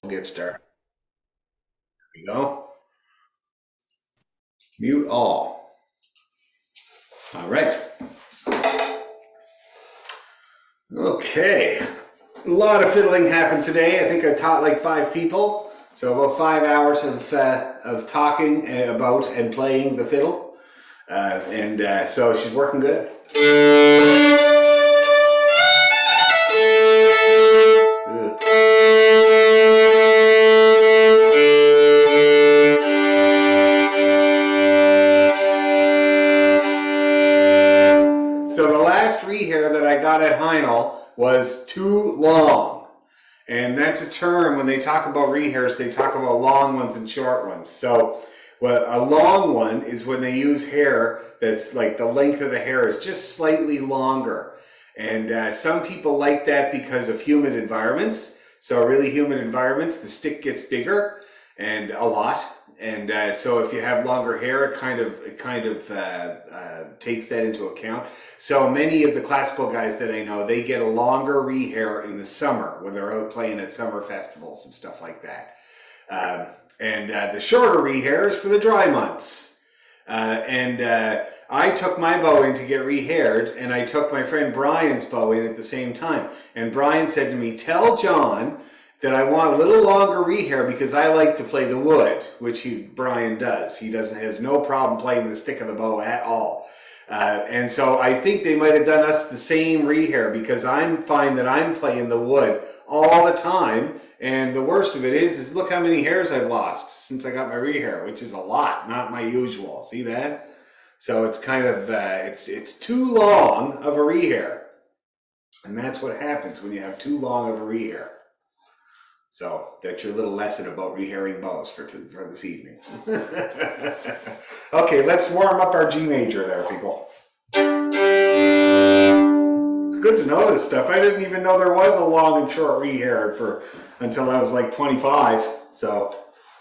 We'll get started. There we go. Mute all. All right. Okay. A lot of fiddling happened today. I think I taught like 5 people. So about 5 hours of talking about and playing the fiddle. So she's working good. That I got at Heinel was too long. And that's a term when they talk about rehairs, they talk about long ones and short ones. So a long one is when they use hair that's like the length of the hair is just slightly longer. And some people like that because of humid environments. So really humid environments, the stick gets bigger and a lot. And so if you have longer hair, it kind of takes that into account. So many of the classical guys that I know, they get a longer rehair in the summer when they're out playing at summer festivals and stuff like that. The shorter rehair is for the dry months. I took my bow in to get rehaired, and I took my friend Brian's bow in at the same time. And Brian said to me, "Tell John that I want a little longer rehair because I like to play the wood," which Brian does. He has no problem playing the stick of the bow at all. And so I think they might have done us the same rehair because I'm fine that I'm playing the wood all the time. And the worst of it is look how many hairs I've lost since I got my rehair, which is a lot, not my usual. See that? So it's kind of, it's too long of a rehair. And that's what happens when you have too long of a rehair. So that's your little lesson about rehairing bows for this evening. Okay, let's warm up our G major there, people. It's good to know this stuff. I didn't even know there was a long and short rehair until I was like 25. So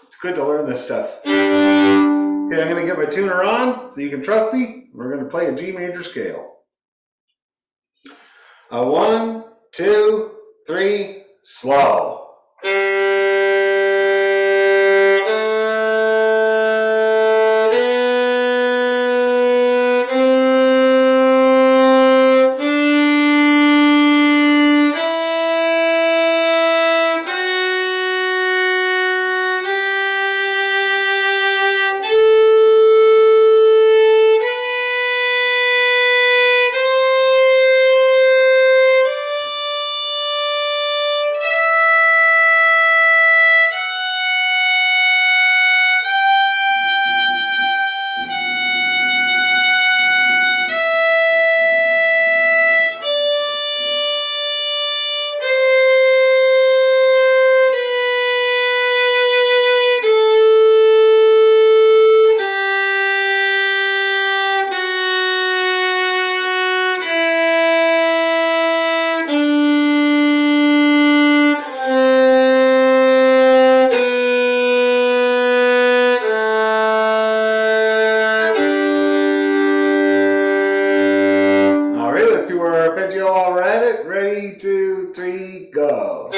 it's good to learn this stuff. Okay, I'm going to get my tuner on so you can trust me. We're going to play a G major scale. 1, 2, 3, slow. Ready, 2, 3, go.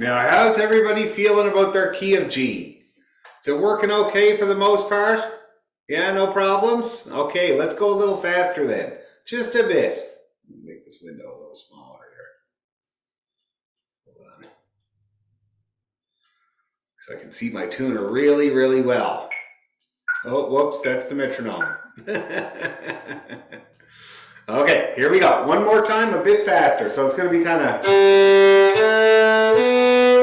How's everybody feeling about their key of G? Is it working okay for the most part? Yeah, no problems? Okay, let's go a little faster then. Just a bit. Make this window a little smaller here. Hold on. So I can see my tuner really, really well. Oh, whoops, that's the metronome. Okay, here we go. One more time, a bit faster. So it's going to be kind of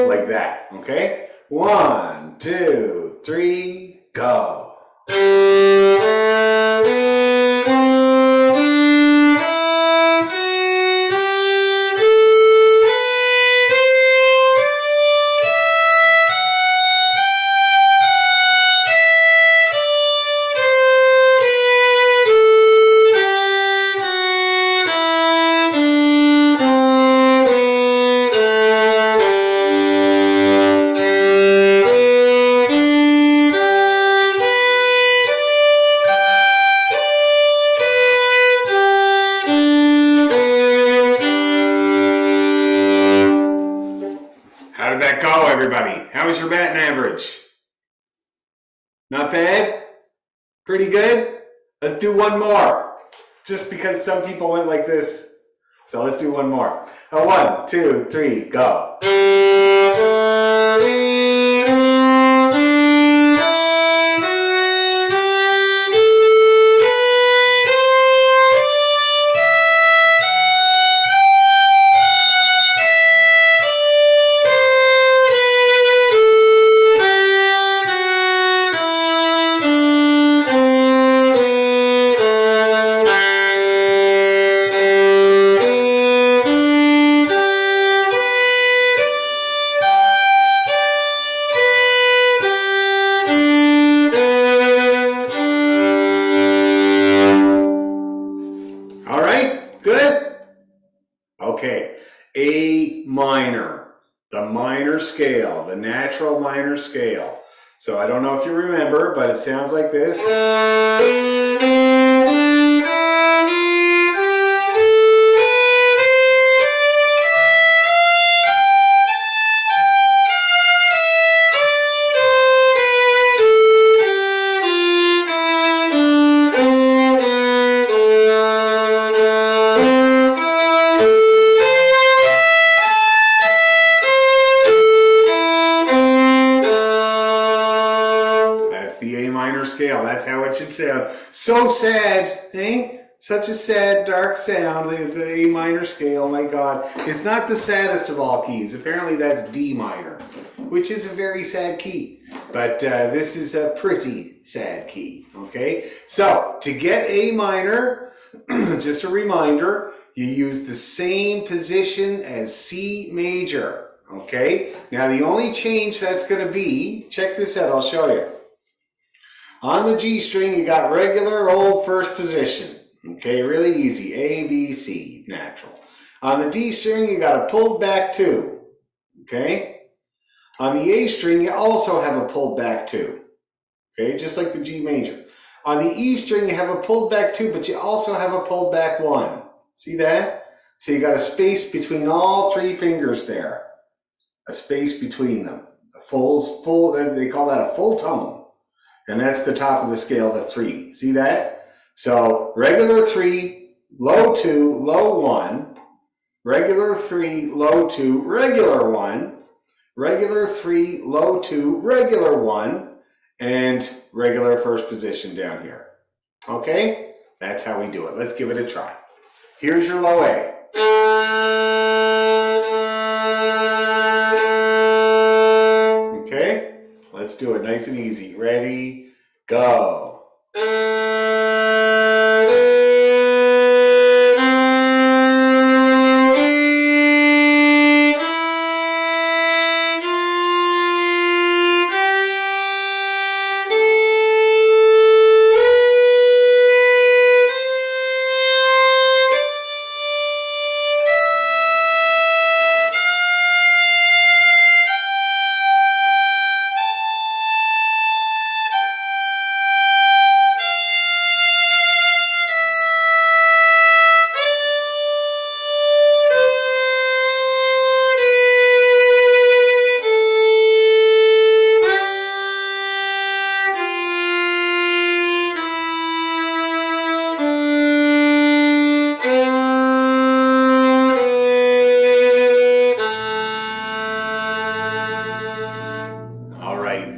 like that, okay? 1, 2, 3, go. everybody. How was your batting average? Not bad? Pretty good? Let's do one more. Just because some people went like this. So let's do one more. 1, 2, 3, go. All right, good? Okay, A minor, the minor scale, the natural minor scale. So I don't know if you remember, but it sounds like this. The A minor scale. That's how it should sound. So sad, eh? Such a sad, dark sound, the A minor scale, my God. It's not the saddest of all keys. Apparently that's D minor, which is a very sad key. But this is a pretty sad key, okay? So, to get A minor, just a reminder, you use the same position as C major, okay? Now, the only change that's going to be, check this out, I'll show you. On the G string, you got regular old first position. Okay, really easy. A, B, C, natural. On the D string, you got a pulled back 2. Okay? On the A string, you also have a pulled back 2. Okay, just like the G major. On the E string, you have a pulled back 2, but you also have a pulled back 1. See that? So you got a space between all 3 fingers there. A space between them. A full, they call that a full tone. And that's the top of the scale, the 3. See that? So regular 3, low 2, low 1, regular 3, low 2, regular 1, regular 3, low 2, regular 1, and regular first position down here. Okay? That's how we do it. Let's give it a try. Here's your low A. Okay? Let's do it nice and easy. Ready? Go.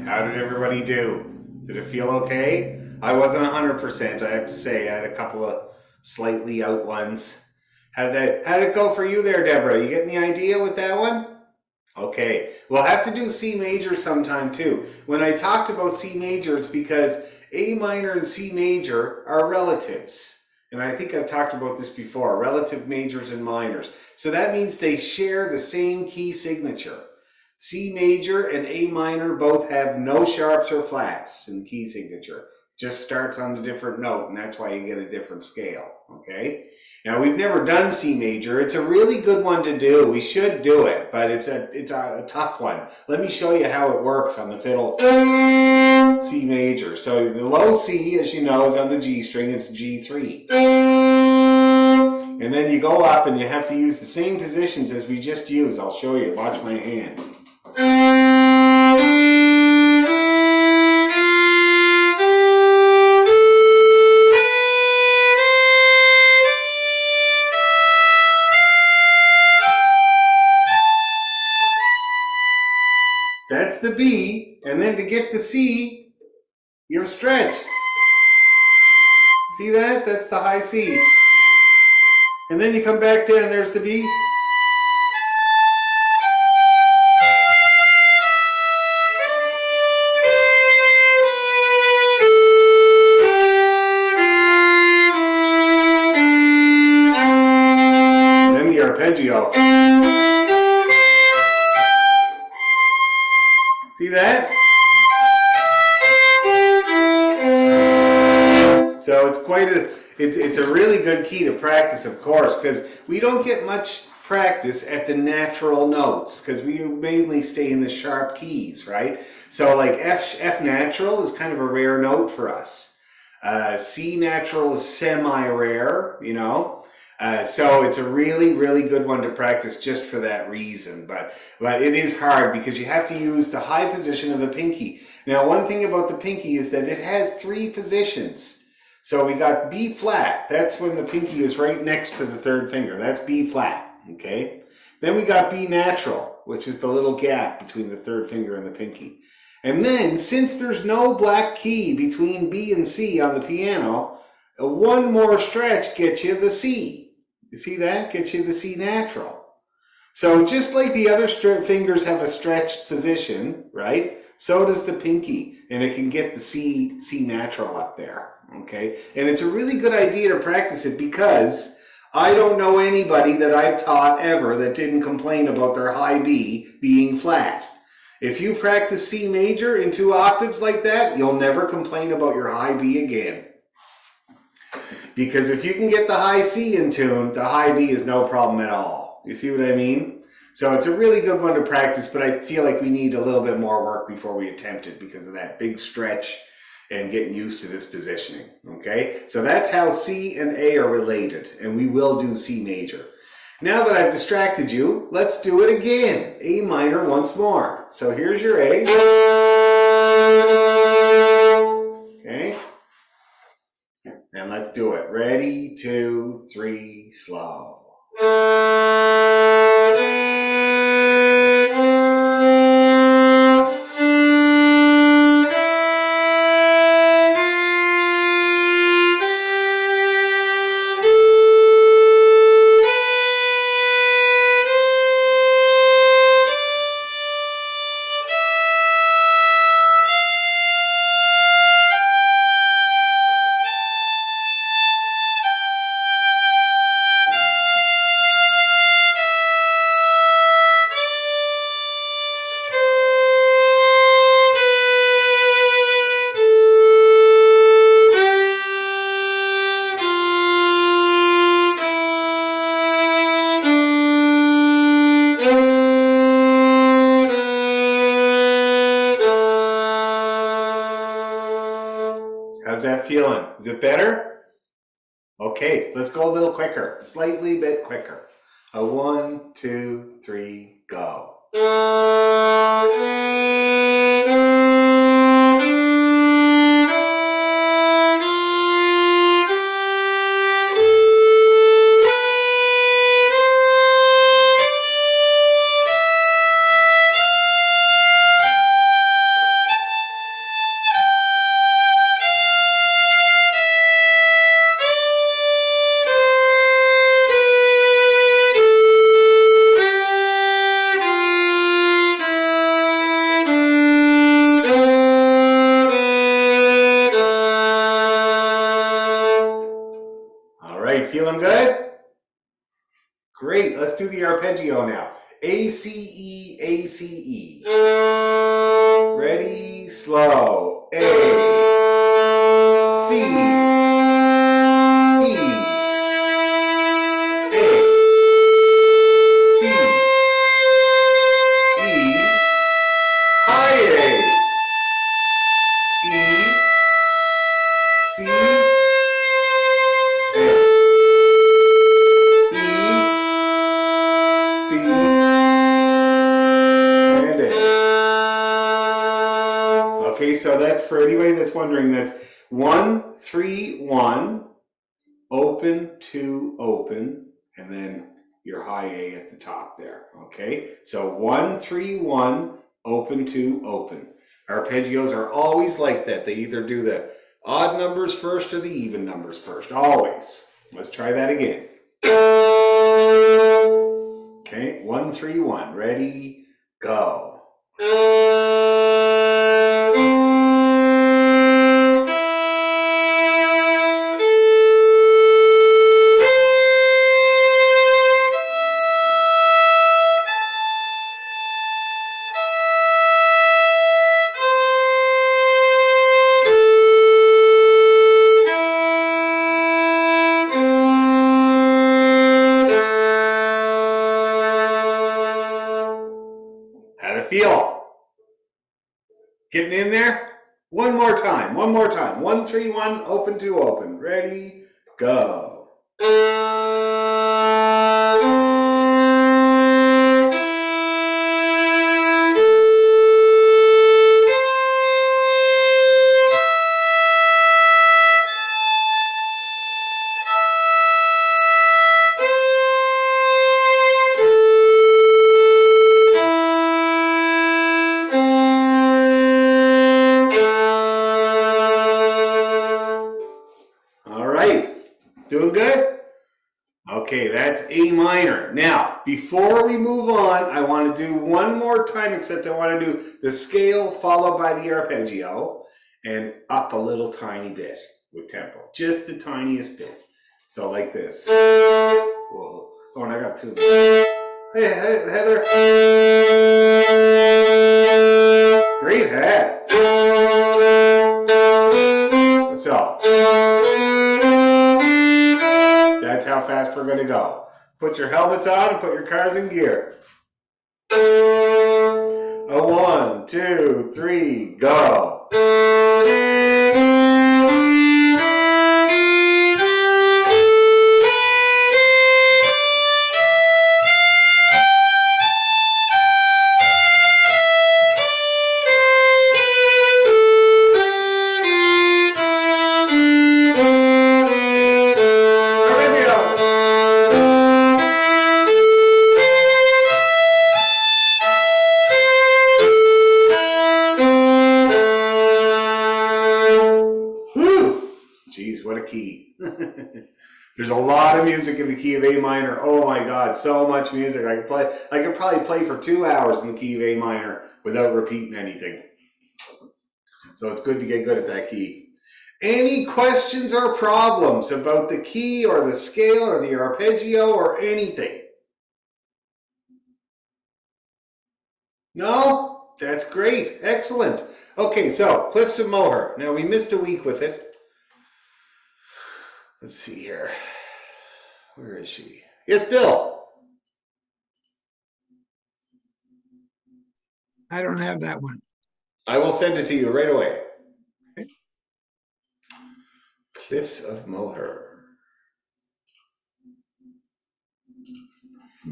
How did everybody do? Did it feel okay? I wasn't 100%, I have to say. I had a couple of slightly out ones. How did it go for you there, Deborah? You getting the idea with that one? Okay, we'll have to do C major sometime too. When I talked about C major, it's because A minor and C major are relatives. And I think I've talked about this before, relative majors and minors. So that means they share the same key signature. C major and A minor both have no sharps or flats in the key signature. Just starts on a different note, and that's why you get a different scale, okay? Now, we've never done C major. It's a really good one to do. We should do it, but it's a tough one. Let me show you how it works on the fiddle. C major. So the low C, as you know, is on the G string. It's G3. And then you go up and you have to use the same positions as we just used. I'll show you. Watch my hand. the B, and then to get the C, you're stretched. See that? That's the high C. And then you come back down, there's the B. And then the arpeggio. See that? So it's quite it's a really good key to practice, of course, because we don't get much practice at the natural notes because we mainly stay in the sharp keys, right? So like F natural is kind of a rare note for us. C natural is semi-rare, you know. So it's a really, really good one to practice just for that reason. But it is hard because you have to use the high position of the pinky. Now, one thing about the pinky is that it has 3 positions. So we got B flat. That's when the pinky is right next to the third finger. That's B flat, okay? Then we got B natural, which is the little gap between the third finger and the pinky. And then, since there's no black key between B and C on the piano, one more stretch gets you the C. You see that? Gets you the C natural. So just like the other fingers have a stretched position, right? So does the pinky, and it can get the C natural up there, okay? And it's a really good idea to practice it because I don't know anybody that I've taught ever that didn't complain about their high B being flat. If you practice C major in 2 octaves like that, you'll never complain about your high B again. Because if you can get the high C in tune, the high B is no problem at all. You see what I mean? So it's a really good one to practice, but I feel like we need a little bit more work before we attempt it because of that big stretch and getting used to this positioning, okay? So that's how C and A are related, and we will do C major. Now that I've distracted you, let's do it again. A minor once more. So here's your A. Okay? And let's do it. Ready, 2, 3, slow. How's that feeling? Is it better? Okay, let's go a little quicker, slightly bit quicker. A 1, 2, 3, go. Feeling good? Great, let's do the arpeggio now. A, C, E, A, C, E. Ready, slow. A, C, E, A, C, E, high A, E, C, A. Okay, so that's for anybody that's wondering, that's 1, 3, 1, open, 2, open, and then your high A at the top there, okay? So 1, 3, 1, open to open. Arpeggios are always like that. They either do the odd numbers first or the even numbers first. Always. Let's try that again. Okay, 1, 3, 1. Ready, go. How'd it feel? Getting in there? One more time, one more time. 1, 3, 1, open to open. Ready, go. Doing good? Okay, that's A minor. Now, before we move on, I want to do one more time, except I want to do the scale followed by the arpeggio and up a little tiny bit with tempo. Just the tiniest bit. So like this. Whoa. Oh, and I got two. Hey, Heather. Great hat. So. That's how fast we're going to go. Put your helmets on and put your cars in gear. 1, 2, 3, go. Geez, what a key. There's a lot of music in the key of A minor. Oh my God, so much music. I could probably play for 2 hours in the key of A minor without repeating anything. So it's good to get good at that key. Any questions or problems about the key or the scale or the arpeggio or anything? No? That's great. Excellent. Okay, so Cliffs of Moher. Now we missed a week with it. Let's see here. Where is she? Yes, Bill. I don't have that one. I will send it to you right away. Okay. Cliffs of Moher.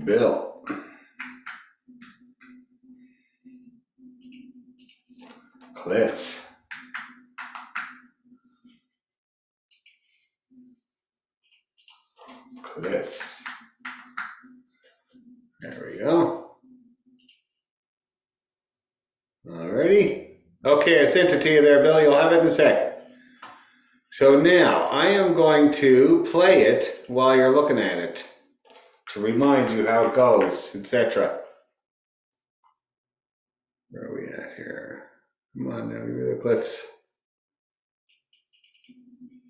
Bill. Cliffs. Cliffs. There we go. Alrighty. Okay, I sent it to you there, Bill. You'll have it in a sec. So now I am going to play it while you're looking at it to remind you how it goes, etc. Where are we at here? Come on now, give me the Cliffs.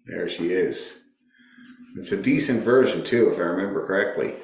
There she is. It's a decent version too, if I remember correctly.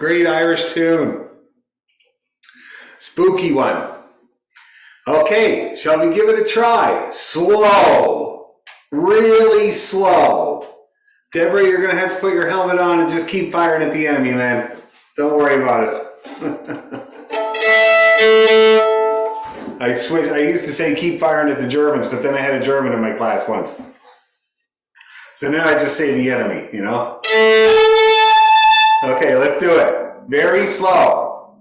Great Irish tune. Spooky one. Okay, shall we give it a try? Slow. Really slow. Deborah, you're going to have to put your helmet on and just keep firing at the enemy, man. Don't worry about it. I used to say keep firing at the Germans, but then I had a German in my class once. So now I just say the enemy, you know? Okay, let's do it. Very slow.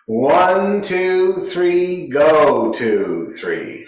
1, 2, 3, go, 2, 3.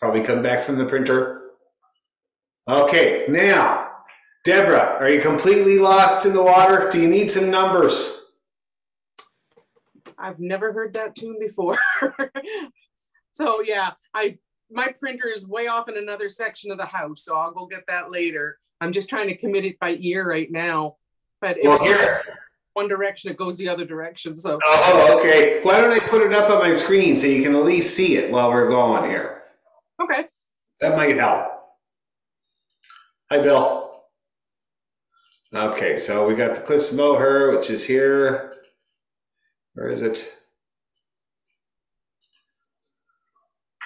Probably come back from the printer. Okay, now, Deborah, are you completely lost in the water? Do you need some numbers? I've never heard that tune before. So yeah, my printer is way off in another section of the house, so I'll go get that later. I'm just trying to commit it by ear right now. But if it goes one direction, it goes the other direction. So oh, okay. Why don't I put it up on my screen so you can at least see it while we're going here? Okay. That might help. Hi, Bill. Okay, so we got the Cliffs of Moher, which is here. Where is it?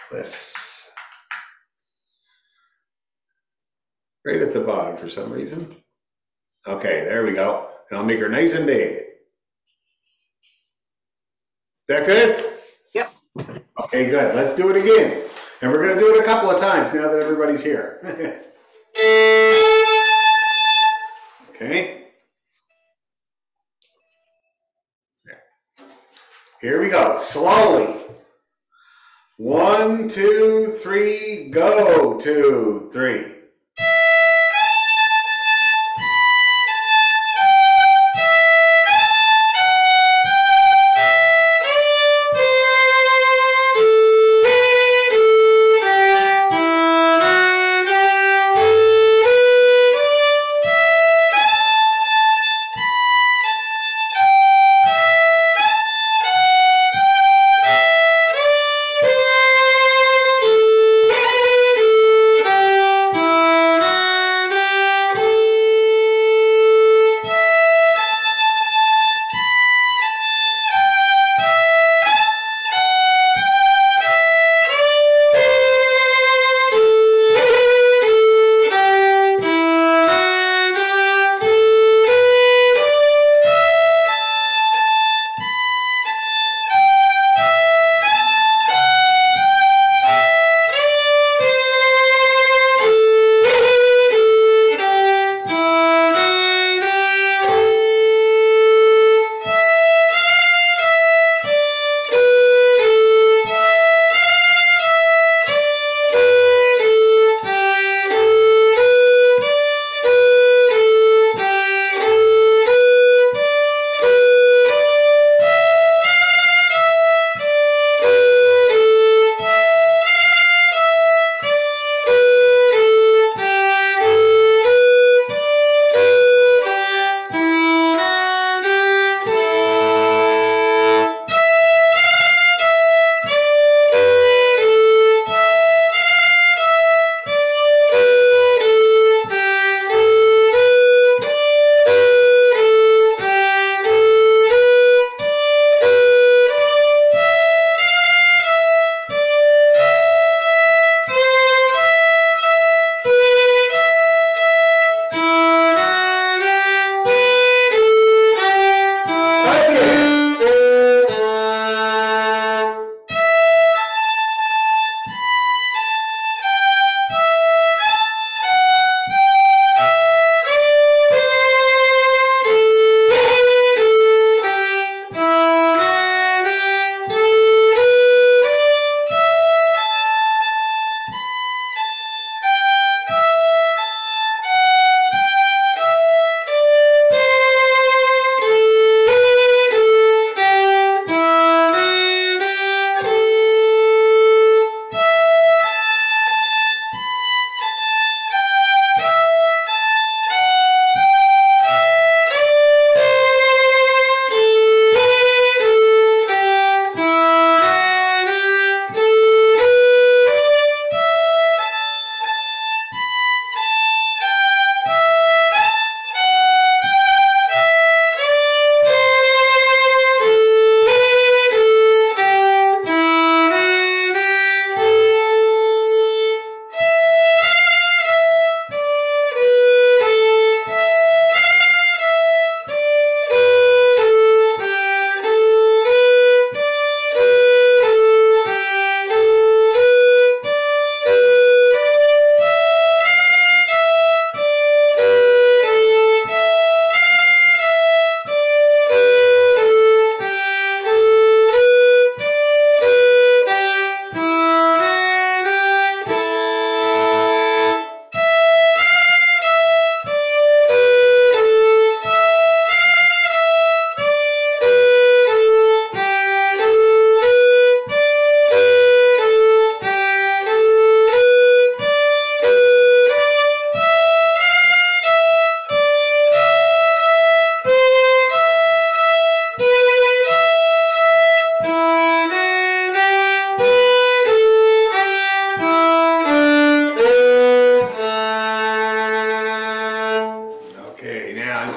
Cliffs. Right at the bottom for some reason. Okay, there we go. And I'll make her nice and big. Is that good? Yep. Okay, good. Let's do it again. And we're going to do it a couple of times now that everybody's here. Okay. Here we go. Slowly. 1, 2, 3, go. 2, 3.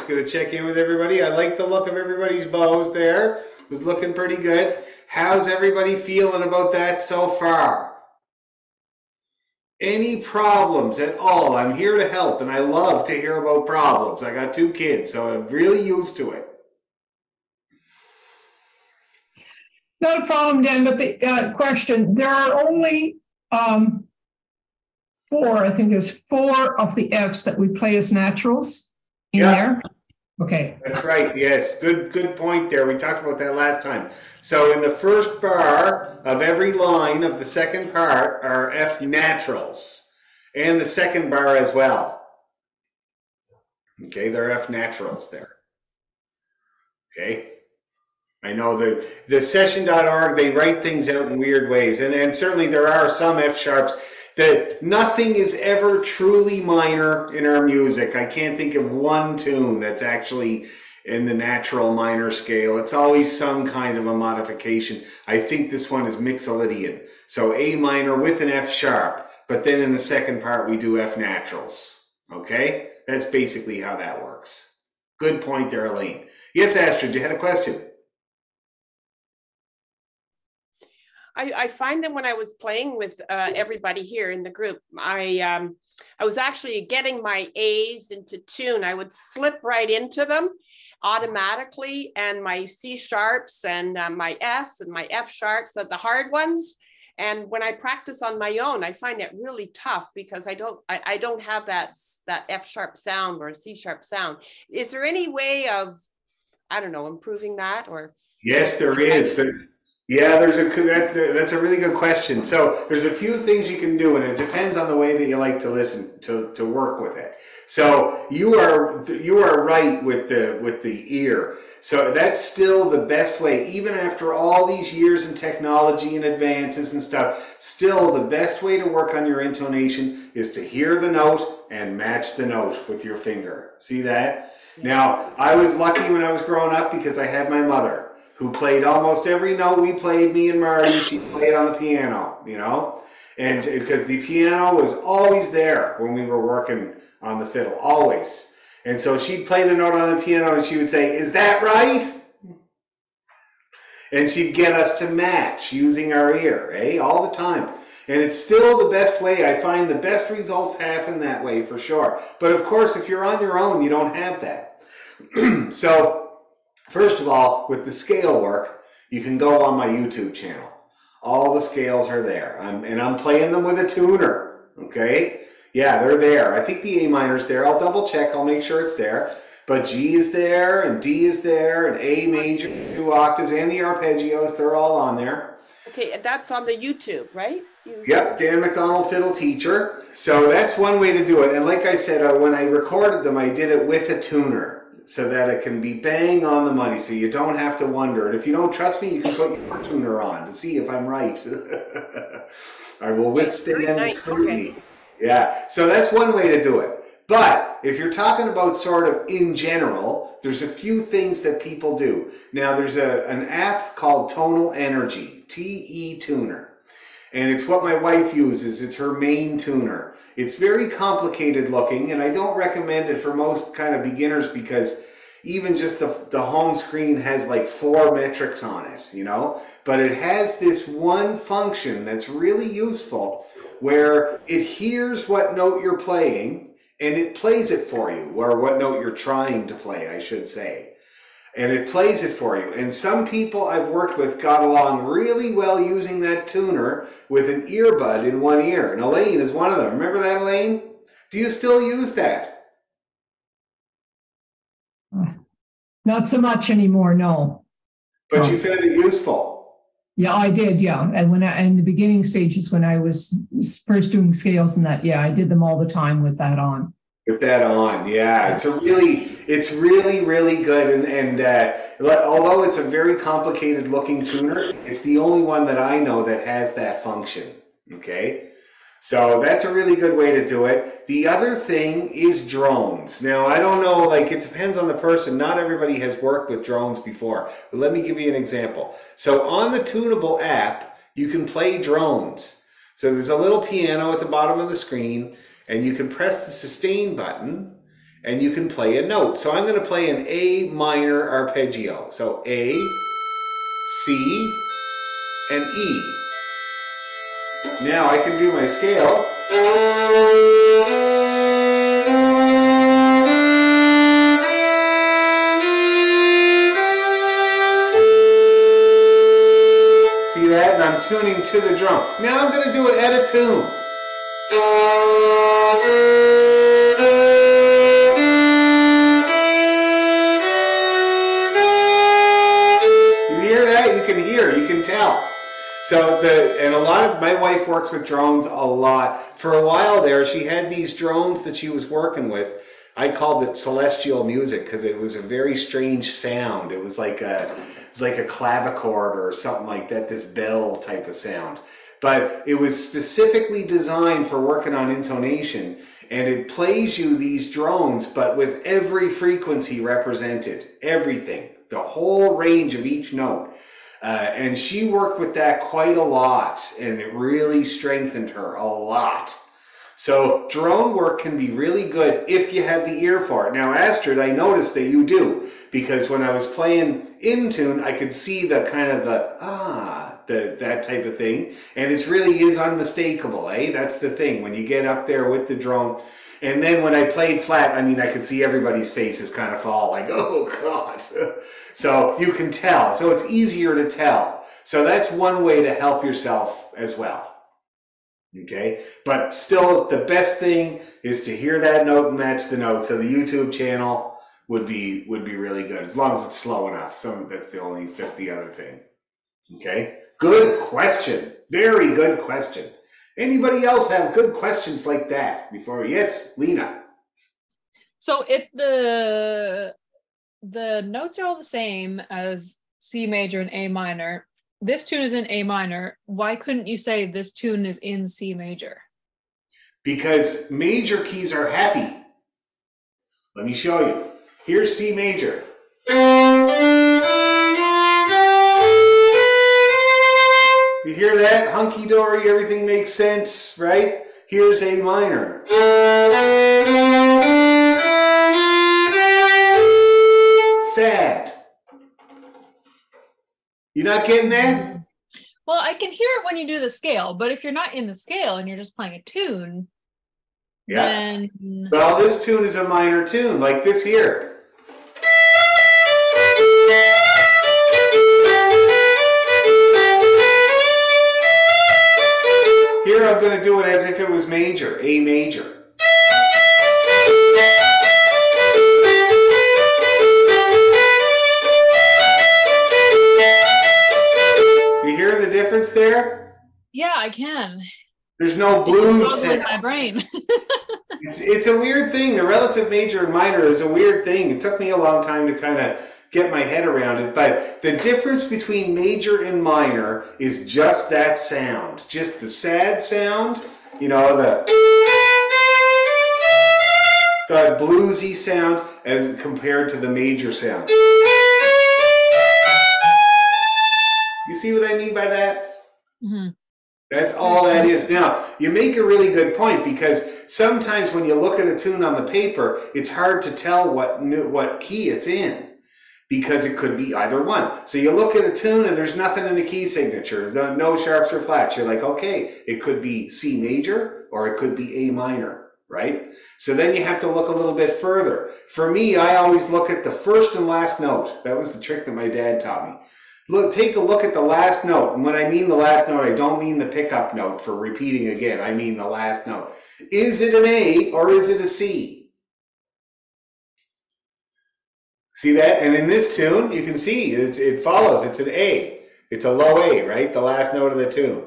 Just going to check in with everybody. I like the look of everybody's bows there. It was looking pretty good. How's everybody feeling about that so far? Any problems at all? I'm here to help, and I love to hear about problems. I got 2 kids, so I'm really used to it. Not a problem, Dan, but the question, there are only 4, I think there's 4 of the Fs that we play as naturals in there. Okay. That's right, yes. Good point there. We talked about that last time. So in the first bar of every line of the second part are F naturals, and the second bar as well. Okay, they're F naturals there. Okay. I know the session.org, they write things out in weird ways, and certainly there are some F sharps that nothing is ever truly minor in our music. I can't think of one tune that's actually in the natural minor scale. It's always some kind of a modification. I think this one is Mixolydian. So A minor with an F sharp, but then in the second part we do F naturals. Okay? That's basically how that works. Good point there, Elaine. Yes, Astrid, you had a question? I find that when I was playing with everybody here in the group, I was actually getting my A's into tune. I would slip right into them automatically, and my C sharps and my Fs and my F sharps, the hard ones. And when I practice on my own, I find it really tough because I don't have that F sharp sound or C sharp sound. Is there any way of, I don't know, improving that? Or yes, there is. Yeah, that's a really good question. So there's a few things you can do, and it depends on the way that you like to listen to work with it. So you are right with the ear. So that's still the best way, even after all these years in technology and advances and stuff. Still, the best way to work on your intonation is to hear the note and match the note with your finger. See that? Now, I was lucky when I was growing up because I had my mother, who played almost every note we played, me and Marty. She played on the piano, you know? And because the piano was always there when we were working on the fiddle, always. And so she'd play the note on the piano and she would say, "Is that right?" And she'd get us to match using our ear, all the time. And it's still the best way. I find the best results happen that way for sure. But of course, if you're on your own, you don't have that. So, first of all, with the scale work, you can go on my YouTube channel. All the scales are there. I'm playing them with a tuner, okay? Yeah, they're there. I think the A minor's there. I'll double check. I'll make sure it's there. But G is there, and D is there, and A major, 2 octaves, and the arpeggios. They're all on there. okay, that's on the YouTube, right? Yep, Dan McDonald Fiddle Teacher. So that's one way to do it. And like I said, when I recorded them, I did it with a tuner, so that it can be bang on the money, so you don't have to wonder. And if you don't trust me, you can put your tuner on to see if I'm right. I will withstand scrutiny. Okay. Yeah, so that's one way to do it. But if you're talking about sort of in general, there's a few things that people do. Now, there's an app called Tonal Energy, TE Tuner. And it's what my wife uses. It's her main tuner. It's very complicated looking, and I don't recommend it for most kind of beginners because even just the home screen has like 4 metrics on it, you know? But it has this one function that's really useful where it hears what note you're playing and it plays it for you, or what note you're trying to play, I should say. And it plays it for you. And some people I've worked with got along really well using that tuner with an earbud in one ear. And Elaine is one of them. Remember that, Elaine? Do you still use that? Not so much anymore, no. But you found it useful? Yeah, I did, yeah. And in the beginning stages when I was first doing scales and that, yeah, I did them all the time with that on. With that on, yeah. It's really, really good. And although it's a very complicated looking tuner, it's the only one that I know that has that function, okay? So that's a really good way to do it. The other thing is drones. Now, I don't know, like it depends on the person. Not everybody has worked with drones before, but let me give you an example. So on the Tunable app, you can play drones. So there's a little piano at the bottom of the screen, and you can press the sustain button, and you can play a note. So I'm going to play an A minor arpeggio. So A, C, and E. Now I can do my scale. See that? And I'm tuning to the drum. Now I'm going to do it at a tune. You hear that? You can hear, you can tell. So and a lot of, my wife works with drones a lot. For a while there, she had these drones that she was working with. I called it celestial music because it was a very strange sound. It was like a clavichord or something like that, this bell type of sound. But it was specifically designed for working on intonation, and it plays you these drones, but with every frequency represented, everything, the whole range of each note. And she worked with that quite a lot, and it really strengthened her a lot. So drone work can be really good if you have the ear for it. Now, Astrid, I noticed that you do, because when I was playing in tune, I could see the kind of that type of thing, and it really is unmistakable, eh? That's the thing, when you get up there with the drone. And then when I played flat, I mean, I could see everybody's faces kind of fall, like, oh God. So you can tell, so it's easier to tell. So that's one way to help yourself as well. Okay, but still the best thing is to hear that note and match the note. So the YouTube channel would be really good, as long as it's slow enough. So that's the other thing. Okay, good question, very good question. Anybody else have good questions like that before? Yes, Lena. So if the notes are all the same as C major and A minor, this tune is in A minor, why couldn't you say this tune is in C major? Because major keys are happy. Let me show you. Here's C major. You hear that? Hunky-dory, everything makes sense, right? Here's A minor. Sad. You not getting that? Well, I can hear it when you do the scale, but if you're not in the scale and you're just playing a tune, then... Well, this tune is a minor tune, like this here. Here I'm going to do it as if it was major, A major. Difference there? Yeah, I can. There's no blues in my brain. It's a weird thing. The relative major and minor is a weird thing. It took me a long time to kind of get my head around it, but the difference between major and minor is just that sound, just the sad sound, you know, the bluesy sound as compared to the major sound. You see what I mean by that? Mm-hmm. That's all that is. Now, you make a really good point, because sometimes when you look at a tune on the paper, it's hard to tell what key it's in, because it could be either one. So you look at a tune and there's nothing in the key signature, no sharps or flats. You're like, okay, it could be C major or it could be A minor, right? So then you have to look a little bit further. For me, I always look at the first and last note. That was the trick that my dad taught me. Look, take a look at the last note. And when I mean the last note, I don't mean the pickup note for repeating again. I mean the last note. Is it an A or is it a C? See that? And in this tune, you can see it follows. It's an A. It's a low A, right? The last note of the tune.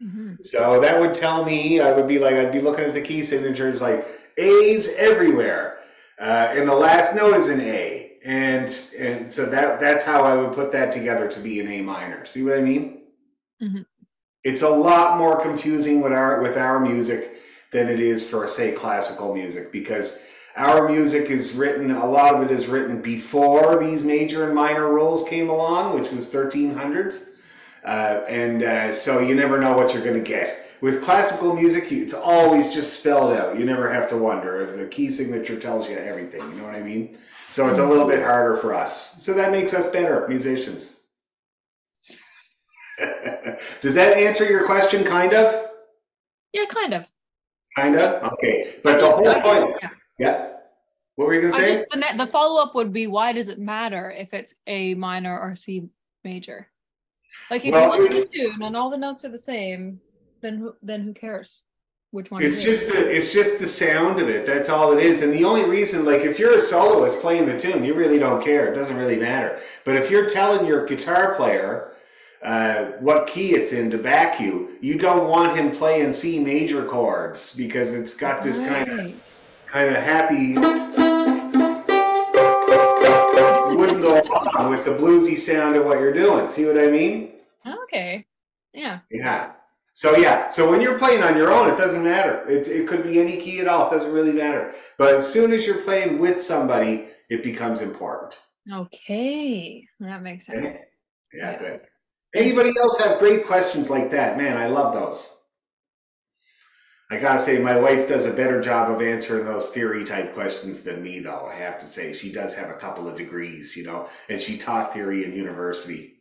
Mm-hmm. So that would tell me, I'd be looking at the key signatures like A's everywhere. And the last note is an A. And so that's how I would put that together to be an A minor. See what I mean? Mm-hmm. It's a lot more confusing with our music than it is for, say, classical music, because our music is written, a lot of it is written before these major and minor rules came along, which was 1300s. So you never know what you're going to get. with classical music, it's always just spelled out. You never have to wonder if the key signature tells you everything. You know what I mean? So it's a little bit harder for us. So that makes us better musicians. Does that answer your question, kind of? Yeah, kind of. Kind of? Okay. But the whole point, yeah. What were you going to say? The follow-up would be, why does it matter if it's A minor or C major? Like, if you look at the tune and all the notes are the same, then who cares which one? It's just the sound of it. That's all it is. And the only reason, like, if you're a soloist playing the tune, you really don't care. It doesn't really matter. But if you're telling your guitar player what key it's in to back you, you don't want him playing C major chords because it's got this kind of happy. Wouldn't go along with the bluesy sound of what you're doing. See what I mean? Okay. Yeah. Yeah. So when you're playing on your own, it doesn't matter. It could be any key at all. It doesn't really matter. But as soon as you're playing with somebody, it becomes important. Okay. That makes sense. Okay. Yeah, good. Anybody else have great questions like that? Man, I love those. I gotta say, my wife does a better job of answering those theory type questions than me, though. I have to say, she does have a couple of degrees, and she taught theory in university.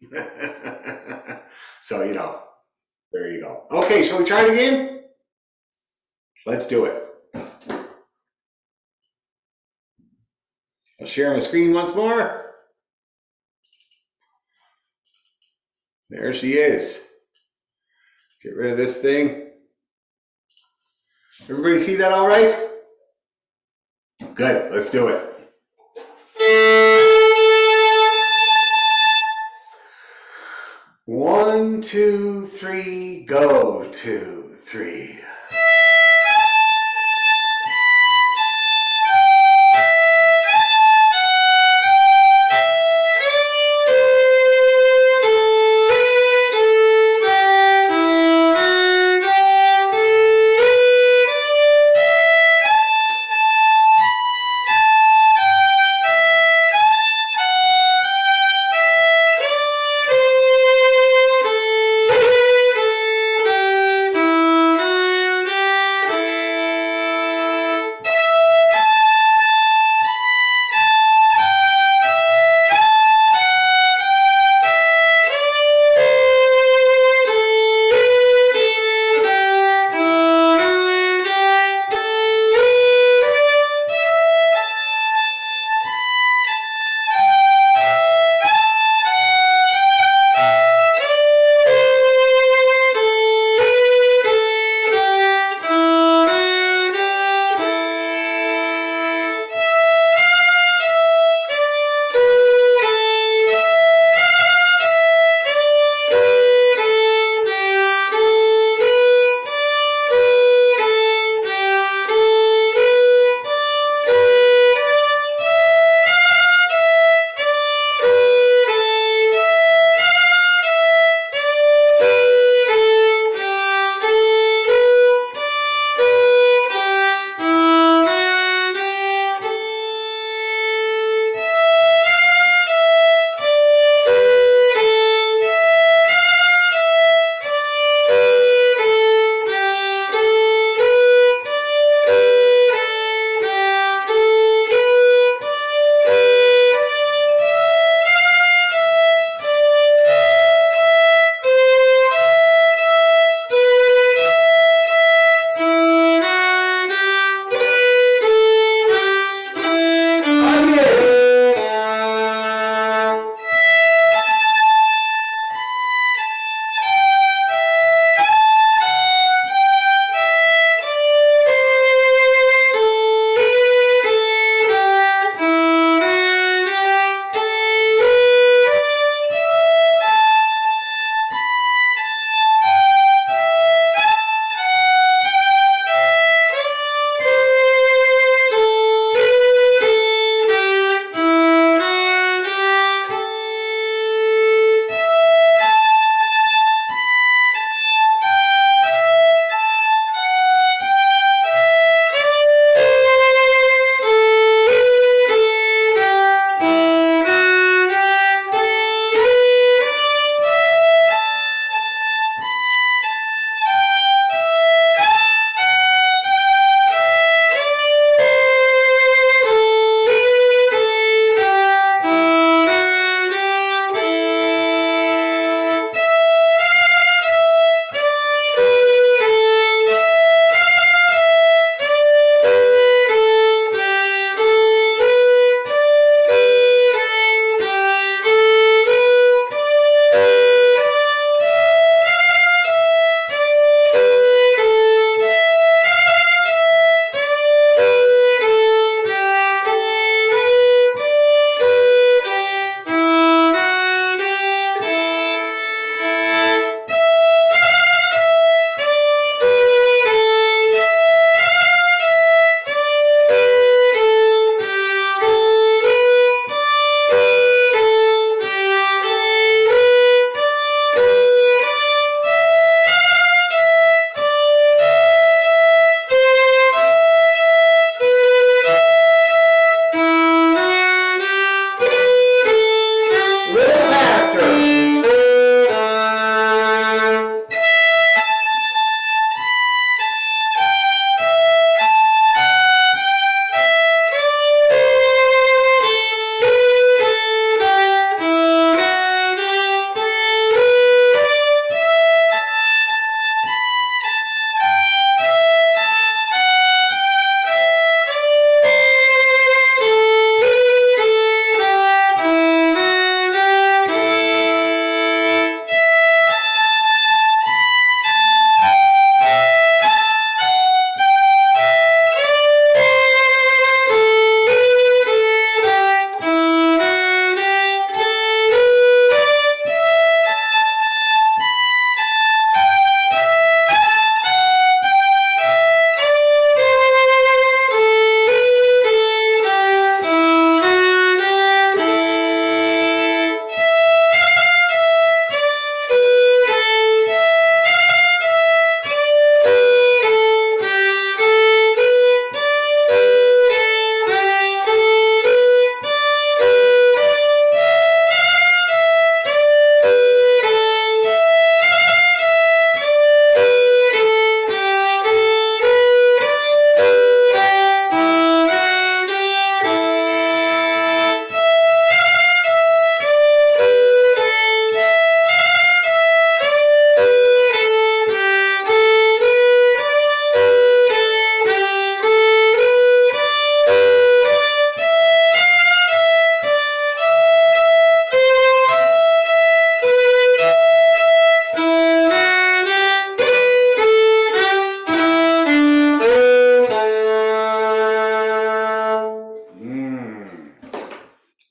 So, there you go. Okay, shall we try it again? Let's do it. I'll share my screen once more. There she is. Get rid of this thing. Everybody see that all right? Good, let's do it. 1, 2, 3, go, 2, 3.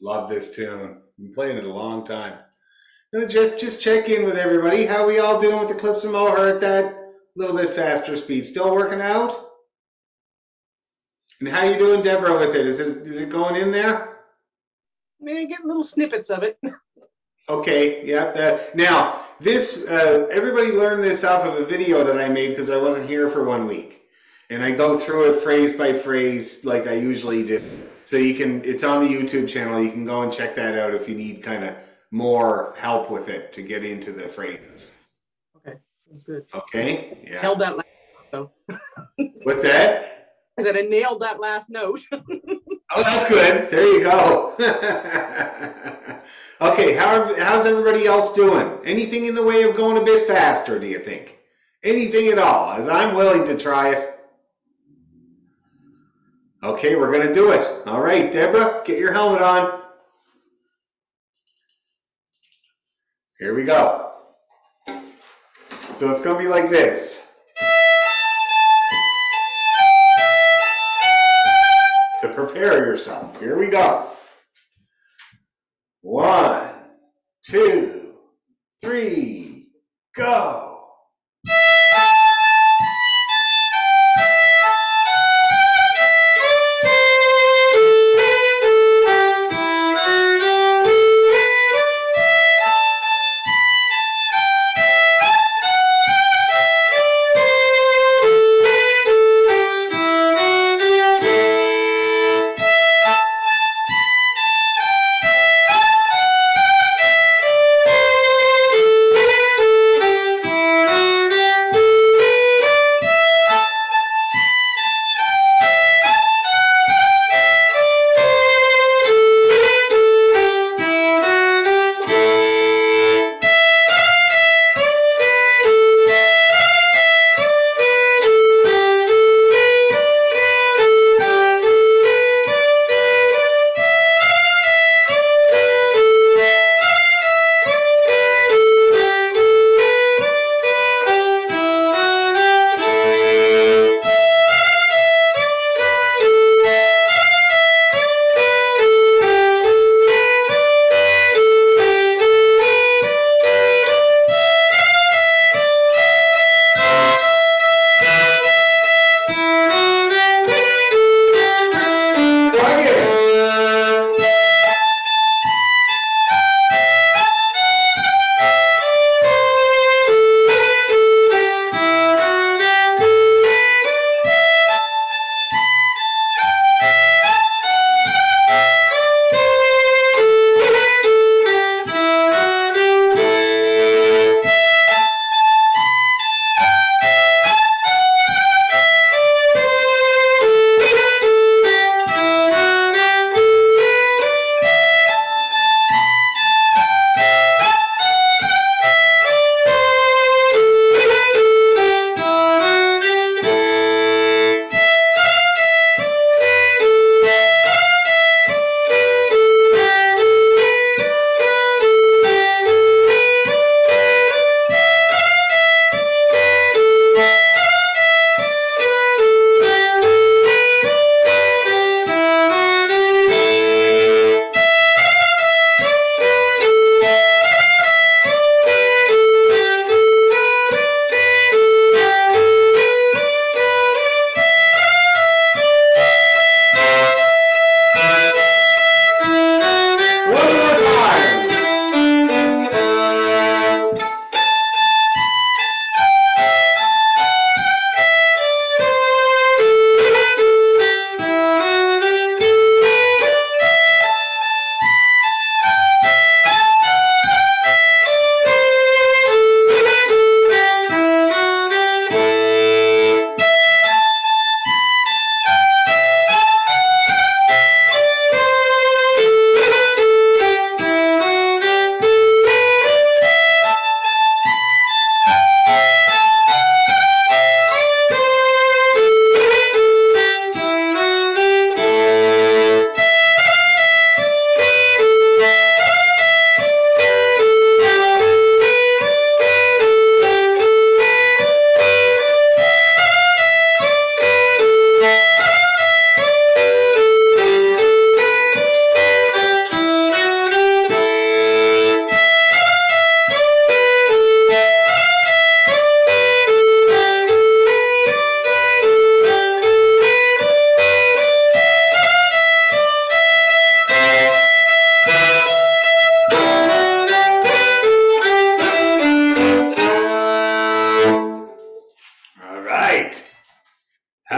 Love this tune. Been playing it a long time. Gonna just check in with everybody. How we all doing with the Cliffs of Moher at that little bit faster speed? Still working out? And how you doing, Deborah, with it? Is it going in there? Man, getting little snippets of it. Okay, yeah. Now, this everybody learned this off of a video that I made because I wasn't here for 1 week, and I go through it phrase by phrase like I usually do. So you can, it's on the YouTube channel. You can go and check that out if you need kind of more help with it to get into the phrases. Okay, that's good. Okay, yeah. Held that last note. What's that? I said I nailed that last note. Oh, that's good. There you go. Okay, how's everybody else doing? Anything in the way of going a bit faster, do you think? Anything at all, as I'm willing to try it. Okay, we're going to do it. All right, Deborah, get your helmet on. Here we go. So it's going to be like this. To prepare yourself. Here we go. 1, 2, 3, go.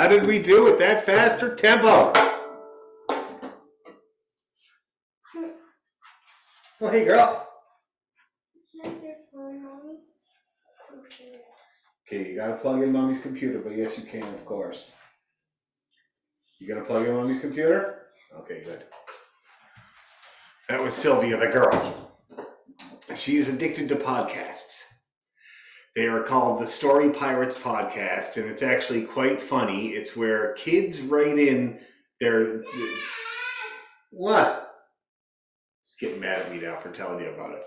did we do with that faster tempo? Oh, hey, girl. Okay, you gotta plug in Mommy's computer, but yes, you can, of course. You gonna plug in Mommy's computer? Okay, good. That was Sylvia, the girl. She is addicted to podcasts. They are called the Story Pirates Podcast, and it's actually quite funny. It's where kids write in their... What? Getting mad at me now for telling you about it.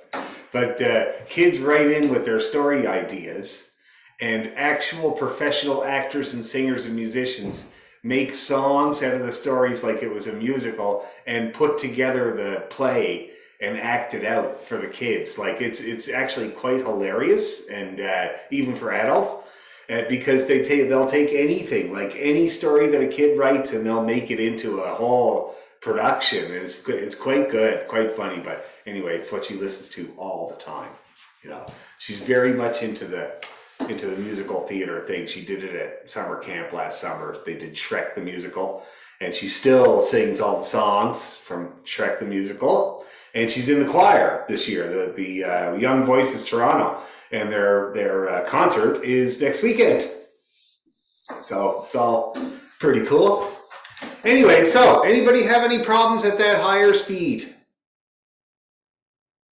But kids write in with their story ideas, and actual professional actors and singers and musicians make songs out of the stories like it was a musical and put together the play and act it out for the kids. Like it's actually quite hilarious, and even for adults, because they'll take anything, like any story that a kid writes, and they'll make it into a whole production. It's quite good, quite funny, but anyway, it's what she listens to all the time. You know, she's very much into the musical theater thing. She did it at summer camp last summer. They did Shrek the musical, and she still sings all the songs from Shrek the musical. And she's in the choir this year, the Young Voices Toronto, and their concert is next weekend. So it's all pretty cool. Anyway, so anybody have any problems at that higher speed?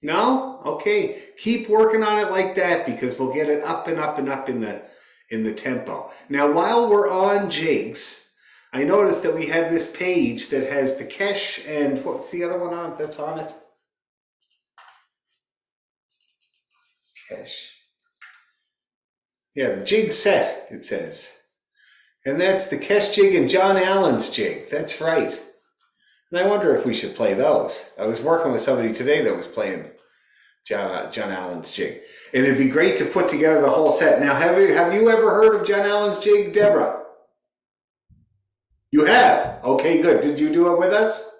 No? Okay, keep working on it like that, because we'll get it up and up and up in the tempo. Now, while we're on jigs, I noticed that we have this page that has the Kesh and what's the other one on that's on it? Kesh. Yeah, the jig set, it says. And that's the Kesh jig and John Allen's jig. That's right. And I wonder if we should play those. I was working with somebody today that was playing John Allen's jig. And it'd be great to put together the whole set. Now, have you ever heard of John Allen's jig, Deborah? You have? Okay, good. Did you do it with us?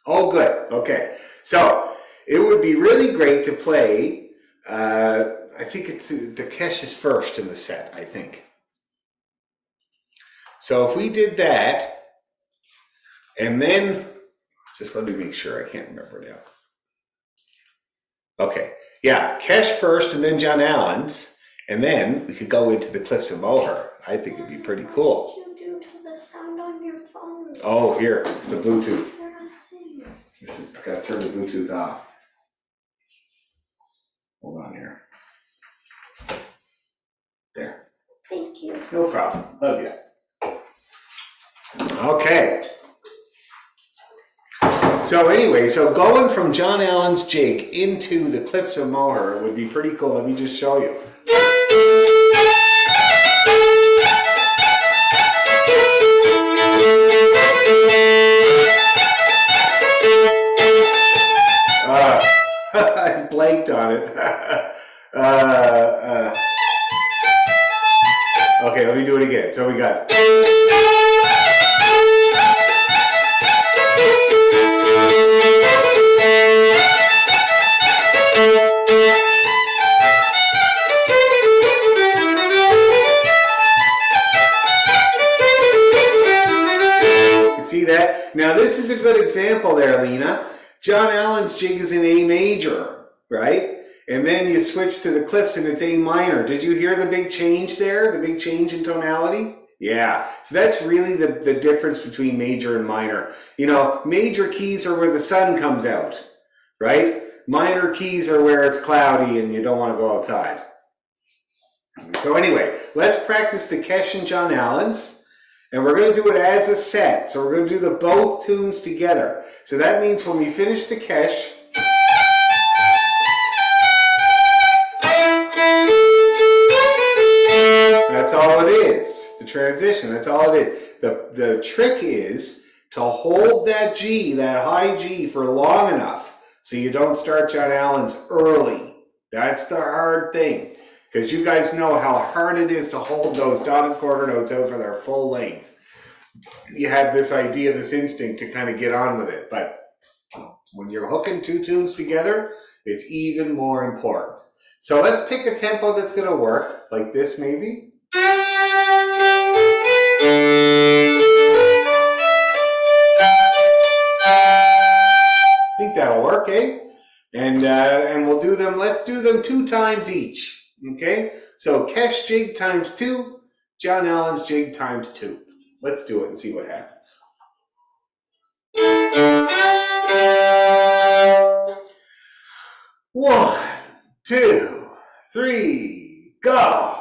Oh, good. Okay. So it would be really great to play, I think it's the Kesh is first in the set, I think. So if we did that, and then, just let me make sure, I can't remember now. Okay, yeah, Kesh first and then John Allen's, and then we could go into the Cliffs of Moher. I think it'd be pretty cool. What did you do to the sound on your phone? Oh, here, it's the Bluetooth. I've got to turn the Bluetooth off. Hold on here. There. Thank you. No problem. Love you. Okay. So anyway, so going from John Allen's jig into the Cliffs of Moher would be pretty cool. Let me just show you. I blanked on it. Okay, let me do it again. So we got... See that? Now this is a good example there, Lena. John Allen's jig is in A major, right? And then you switch to the Cliffs and it's A minor. Did you hear the big change there? The big change in tonality? Yeah. So that's really the difference between major and minor. You know, major keys are where the sun comes out, right? Minor keys are where it's cloudy and you don't want to go outside. So anyway, let's practice the Kesh and John Allen's. And we're going to do it as a set. So we're going to do the both tunes together. So that means when we finish the Kesh, that's all it is. The transition, that's all it is. The trick is to hold that G, that high G, for long enough so you don't start John Allen's early. That's the hard thing. Because you guys know how hard it is to hold those dotted quarter notes out for their full length. You have this idea, this instinct to kind of get on with it. But when you're hooking two tunes together, it's even more important. So let's pick a tempo that's going to work, like this maybe. that'll work, eh? And we'll do them. Let's do them 2 times each. Okay. So Kesh jig times 2, John Allen's jig times 2. Let's do it and see what happens. 1, 2, 3, go.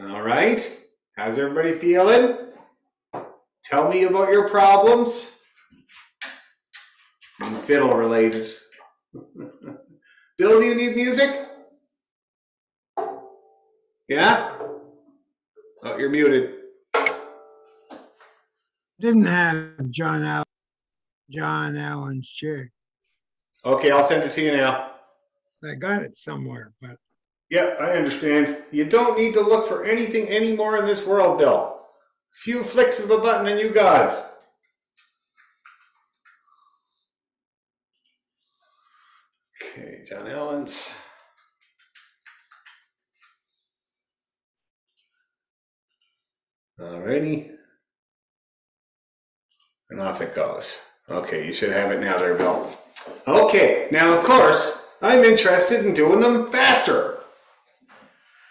All right. How's everybody feeling? Tell me about your problems. And fiddle related. Bill, do you need music? Yeah? Oh, you're muted. Didn't have John Allen's chair. Okay, I'll send it to you now. I got it somewhere, but Yeah, I understand. You don't need to look for anything anymore in this world, Bill. Few flicks of a button and you got it. Okay, John Allen's. Alrighty. And off it goes. Okay, you should have it now there, Bill. Okay, now of course, I'm interested in doing them faster.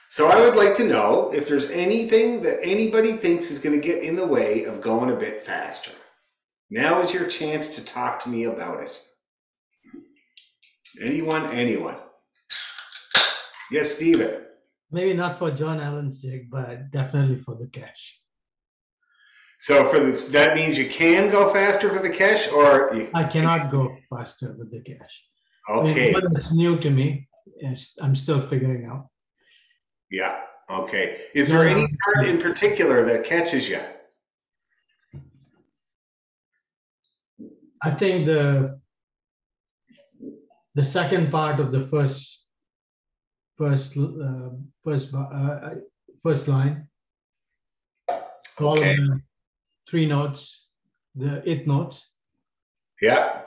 So I would like to know if there's anything that anybody thinks is going to get in the way of going a bit faster. Now is your chance to talk to me about it. Anyone? Yes, Steven. Maybe not for John Allen's jig, but definitely for the cash. So that means you can go faster for the cash, or I cannot go faster with the cash. Okay. But it's new to me. I'm still figuring out. Yeah. Okay. Is there any part in particular that catches you? I think the second part of the first line, all of the 3 notes, the 8 notes. Yeah.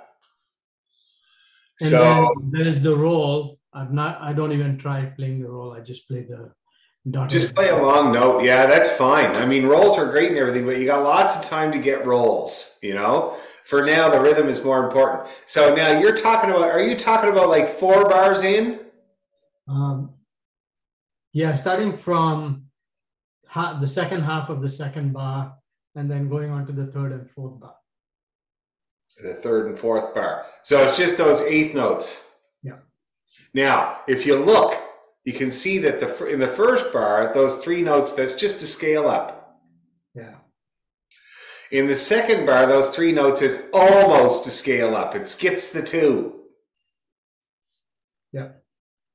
And So then there is the roll. I don't even try playing the roll. I just play the dot. just play a long note. Yeah, that's fine. I mean, rolls are great and everything, but you got lots of time to get rolls, you know? For now, the rhythm is more important. So now are you talking about like 4 bars in? Yeah, starting from the second half of the second bar and then going on to the third and fourth bar. The third and fourth bar. So it's just those 8th notes. Yeah. Now, if you look, you can see that in the first bar, those 3 notes, that's just a scale up. Yeah. In the second bar, those 3 notes, it's almost a scale up. It skips the 2. Yeah.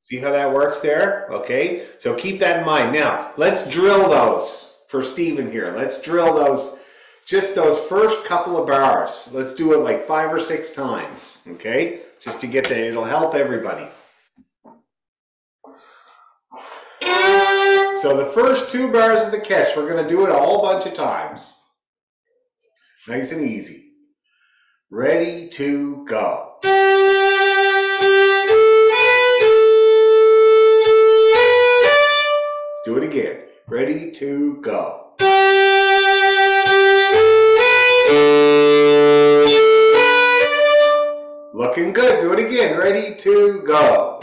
See how that works there? Okay, so keep that in mind. Now, let's drill those for Stephen here. Let's drill those, just those first couple of bars. Let's do it like 5 or 6 times, okay? Just to get that, it'll help everybody. So the first 2 bars of the catch, we're gonna do it a whole bunch of times. Nice and easy. Ready to go. Let's do it again. Ready to go. Looking good. Do it again. Ready to go.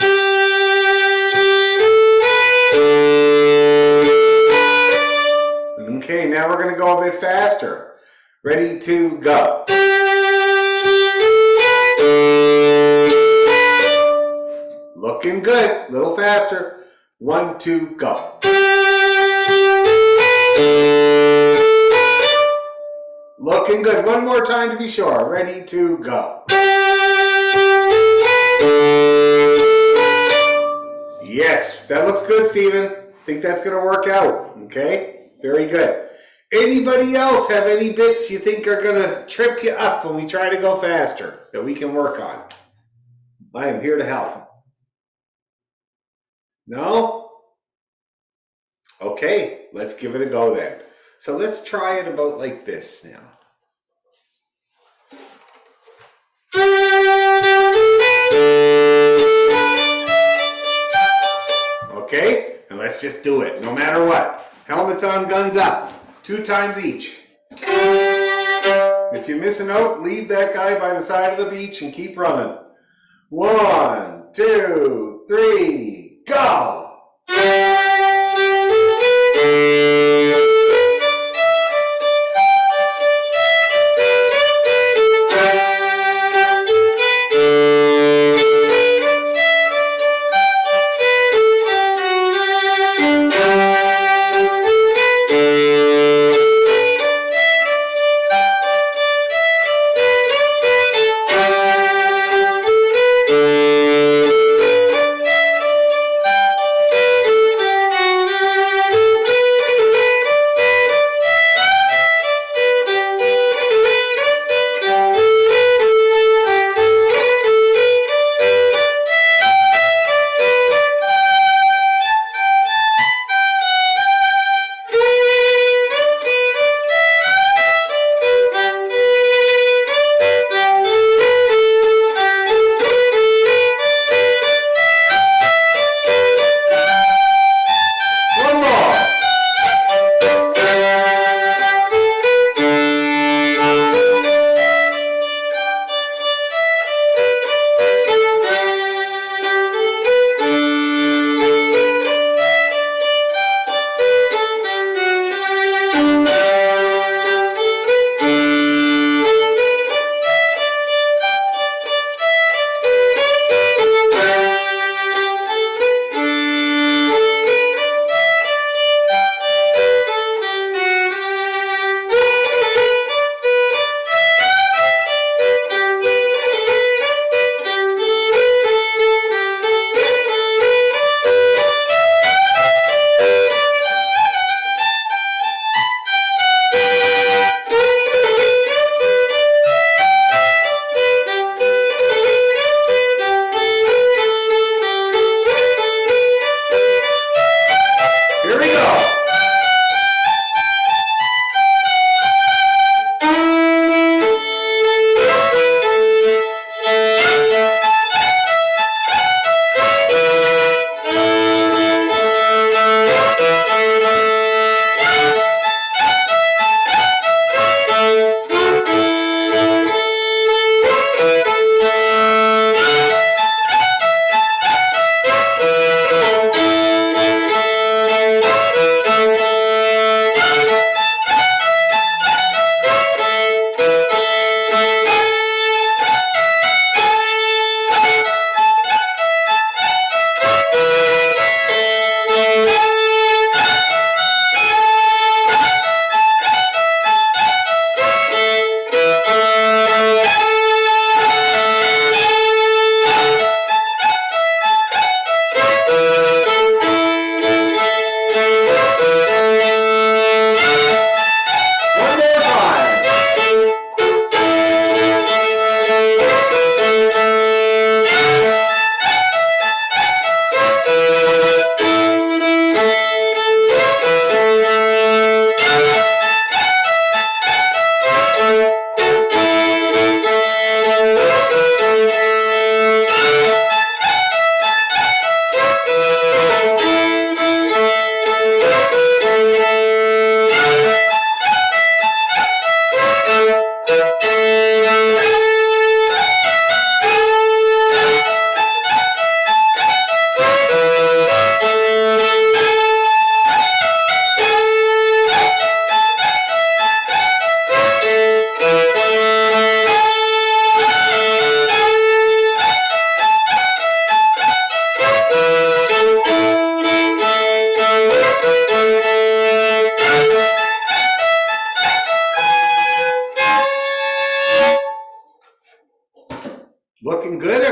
Okay, now we're going to go a bit faster. Ready to go. Looking good. A little faster. 1, 2, go. Looking good. One more time to be sure. Ready to go. Yes, that looks good, Stephen. Think that's going to work out. Okay, very good. Anybody else have any bits you think are going to trip you up when we try to go faster that we can work on? I am here to help. No? Okay, let's give it a go then. So let's try it about like this now. Okay, and let's just do it, no matter what. Helmets on, guns up. 2 times each. If you miss a note, leave that guy by the side of the beach and keep running. 1, 2, 3, go!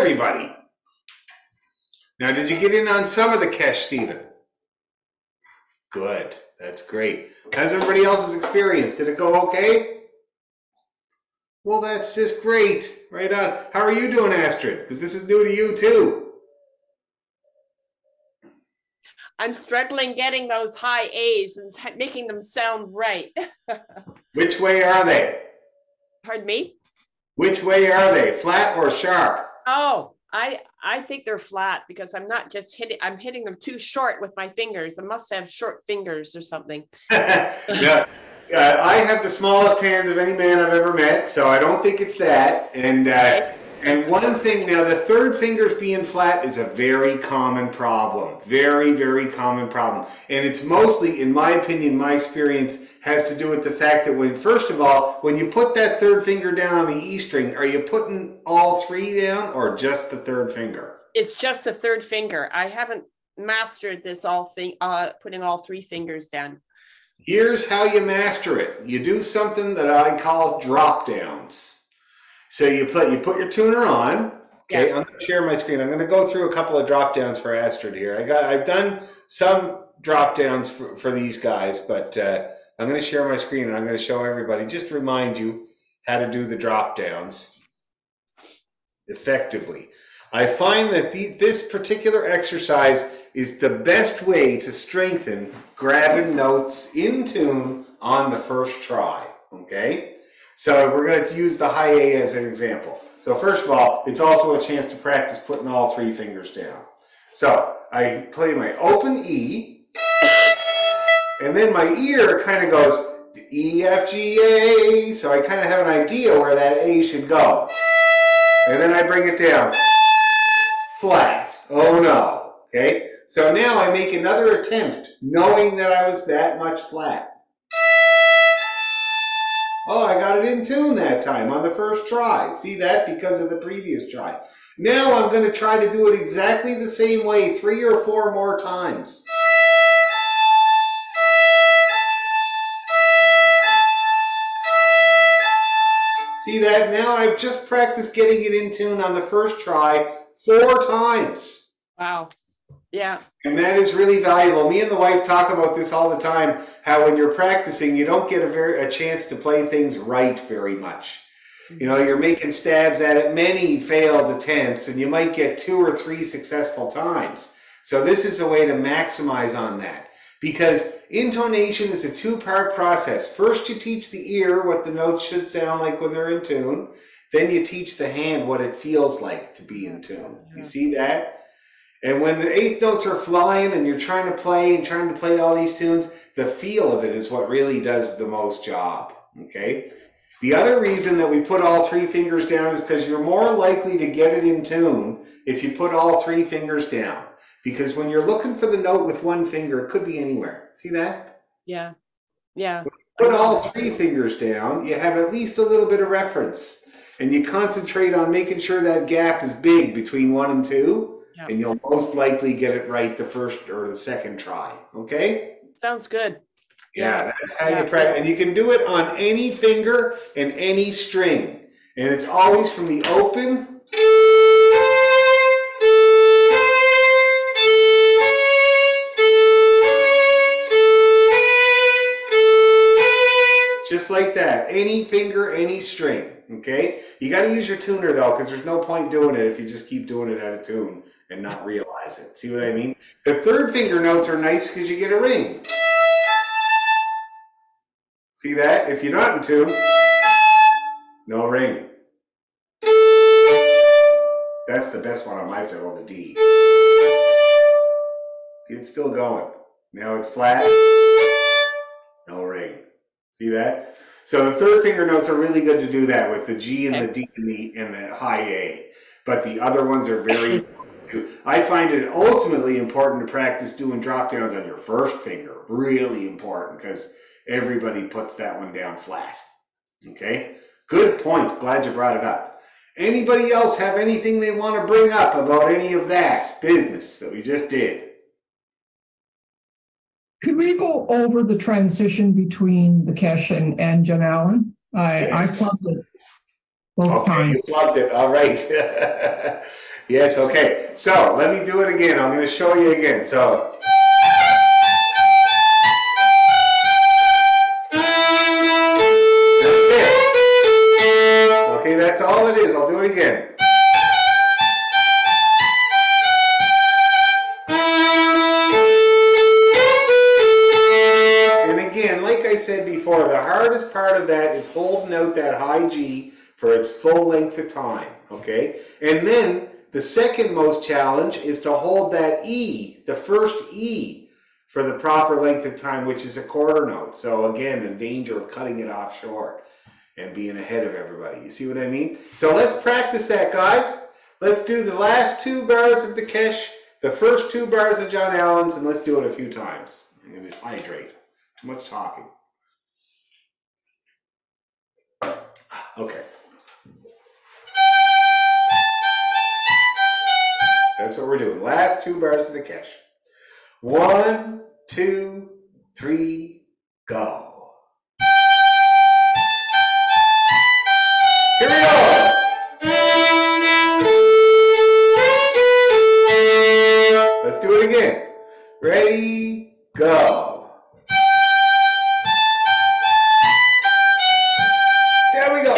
everybody? Now, did you get in on some of the cash, Stephen? Good. That's great. How's everybody else's experience? Did it go okay? Well, that's just great. Right on. How are you doing, Astrid? Because this is new to you, too. I'm struggling getting those high A's and making them sound right. Which way are they? Pardon me? Which way are they? Flat or sharp? Oh, I think they're flat because I'm not just I'm hitting them too short with my fingers. I must have short fingers or something. Yeah. I have the smallest hands of any man I've ever met, so I don't think it's that. And one thing, now the third fingers being flat is a very common problem. Very, very common problem. And it's mostly, in my opinion, my experience, has to do with the fact that when, first of all, when you put that third finger down on the E string, are you putting all three down or just the third finger? It's just the third finger. I haven't mastered this putting all three fingers down. Here's how you master it. You do something that I call drop downs. So you put your tuner on. Okay, yeah. I'm going to share my screen. I'm going to go through a couple of drop downs for Astrid here. I've done some drop downs for these guys, but I'm going to share my screen and I'm going to show everybody, just to remind you how to do the drop downs effectively. I find that this particular exercise is the best way to strengthen grabbing notes in tune on the first try. Okay. So we're going to use the high A as an example. So first of all, it's also a chance to practice putting all three fingers down. So I play my open E, and then my ear kind of goes E, F, G, A. So I kind of have an idea where that A should go. And then I bring it down. Flat. Oh no. Okay. So now I make another attempt, knowing that I was that much flat. Oh, I got it in tune that time on the first try. See that? Because of the previous try. Now I'm going to try to do it exactly the same way 3 or 4 more times. See that? Now I've just practiced getting it in tune on the first try 4 times. Wow. Yeah. And that is really valuable. Me and the wife talk about this all the time, how when you're practicing, you don't get a chance to play things right very much. You know, you're making stabs at it, many failed attempts, and you might get 2 or 3 successful times. So this is a way to maximize on that. Because intonation is a 2-part process. First, you teach the ear what the notes should sound like when they're in tune. Then you teach the hand what it feels like to be in tune. You see that? And when the 8th notes are flying and you're trying to play all these tunes, the feel of it is what really does the most job, okay? The other reason that we put all 3 fingers down is because you're more likely to get it in tune if you put all 3 fingers down. Because when you're looking for the note with 1 finger, it could be anywhere. See that? Yeah, yeah. Put all 3 fingers down, you have at least a little bit of reference. And you concentrate on making sure that gap is big between 1 and 2. Yep. And you'll most likely get it right the first or the second try. Okay? Sounds good. Yeah, that's how you practice. And you can do it on any finger and any string. And it's always from the open. Just like that. Any finger, any string. Okay? You got to use your tuner though, because there's no point doing it if you just keep doing it out of tune and not realize it. See what I mean? The third finger notes are nice because you get a ring. See that? If you're not in tune, no ring. That's the best one on my fiddle, the D. See, it's still going. Now it's flat. No ring. See that? So the third finger notes are really good to do that with the G and the D and the high A. But the other ones are very important too. I find it ultimately important to practice doing drop downs on your first finger. Really important because everybody puts that one down flat. Okay? Good point. Glad you brought it up. Anybody else have anything they want to bring up about any of that business that we just did? Could we go over the transition between the Kesh and John Allen? I plugged it both times. You plugged it. All right. Yes, okay. So let me do it again. I'm going to show you again. So. That's it. Okay, that's all it is. I'll do it again. And again, like I said before, the hardest part of that is holding out that high G for its full length of time. Okay? And then the second most challenge is to hold that E, the first E, for the proper length of time, which is a quarter note. So again, the danger of cutting it off short and being ahead of everybody. You see what I mean? So let's practice that, guys. Let's do the last 2 bars of the Kesh, the first 2 bars of John Allen's, and let's do it a few times. I'm going to hydrate. Too much talking. Okay. That's what we're doing. Last 2 bars of the Kesh. 1, 2, 3, go. Here we go. Let's do it again. Ready, go. There we go.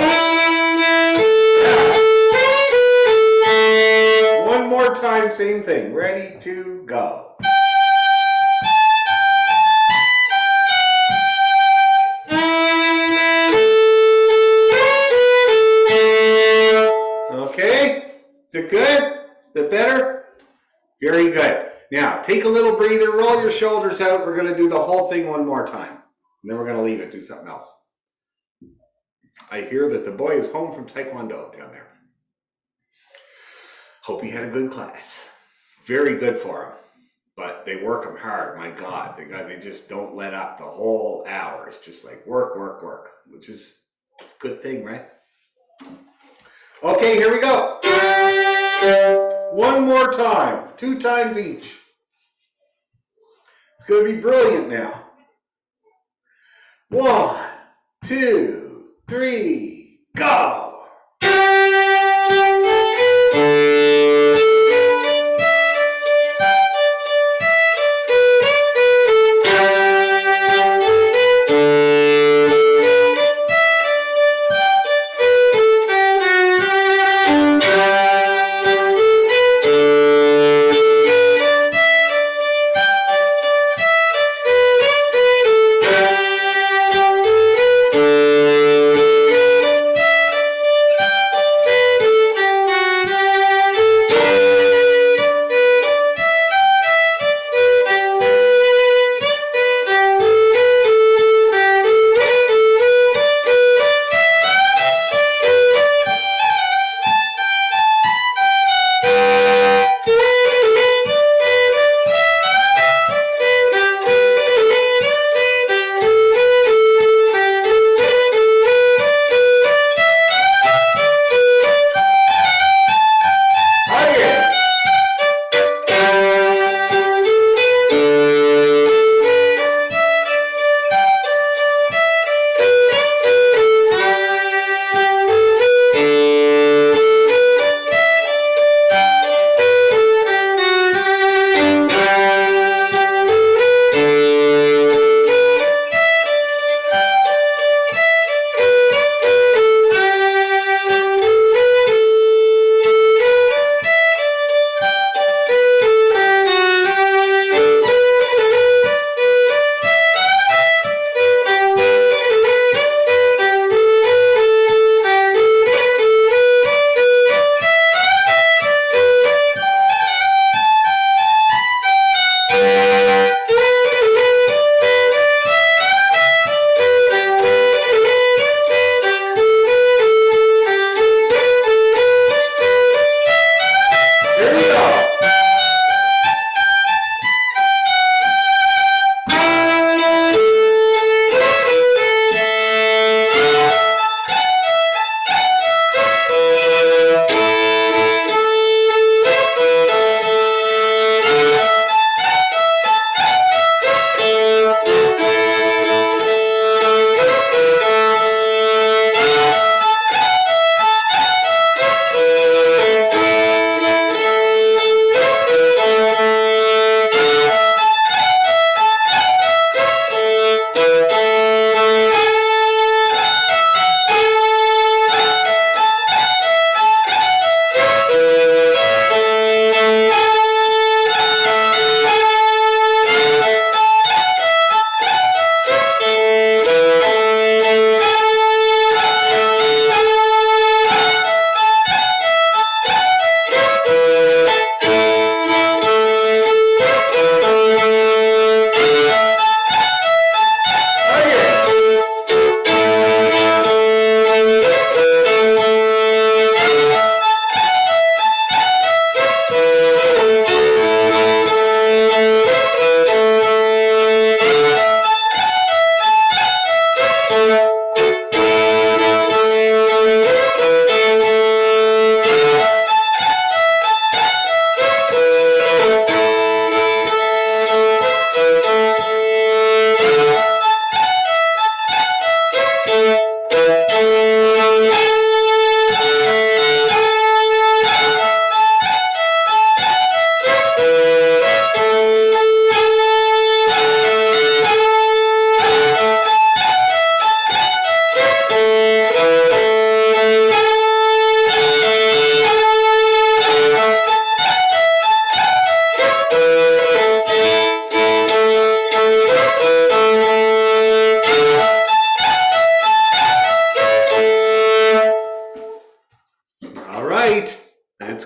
Now, one more time, same thing. Ready to go. Okay, is it good? Is it better? Very good. Now, take a little breather, roll your shoulders out. We're going to do the whole thing one more time. And then we're going to leave it, do something else. I hear that the boy is home from Taekwondo down there. Hope he had a good class. Very good for him. But they work him hard, my God. They just don't let up the whole hour. It's just like work, work, work, which is a good thing, right? Okay, here we go. One more time, 2 times each. It's going to be brilliant now. 1, 2, 3, go.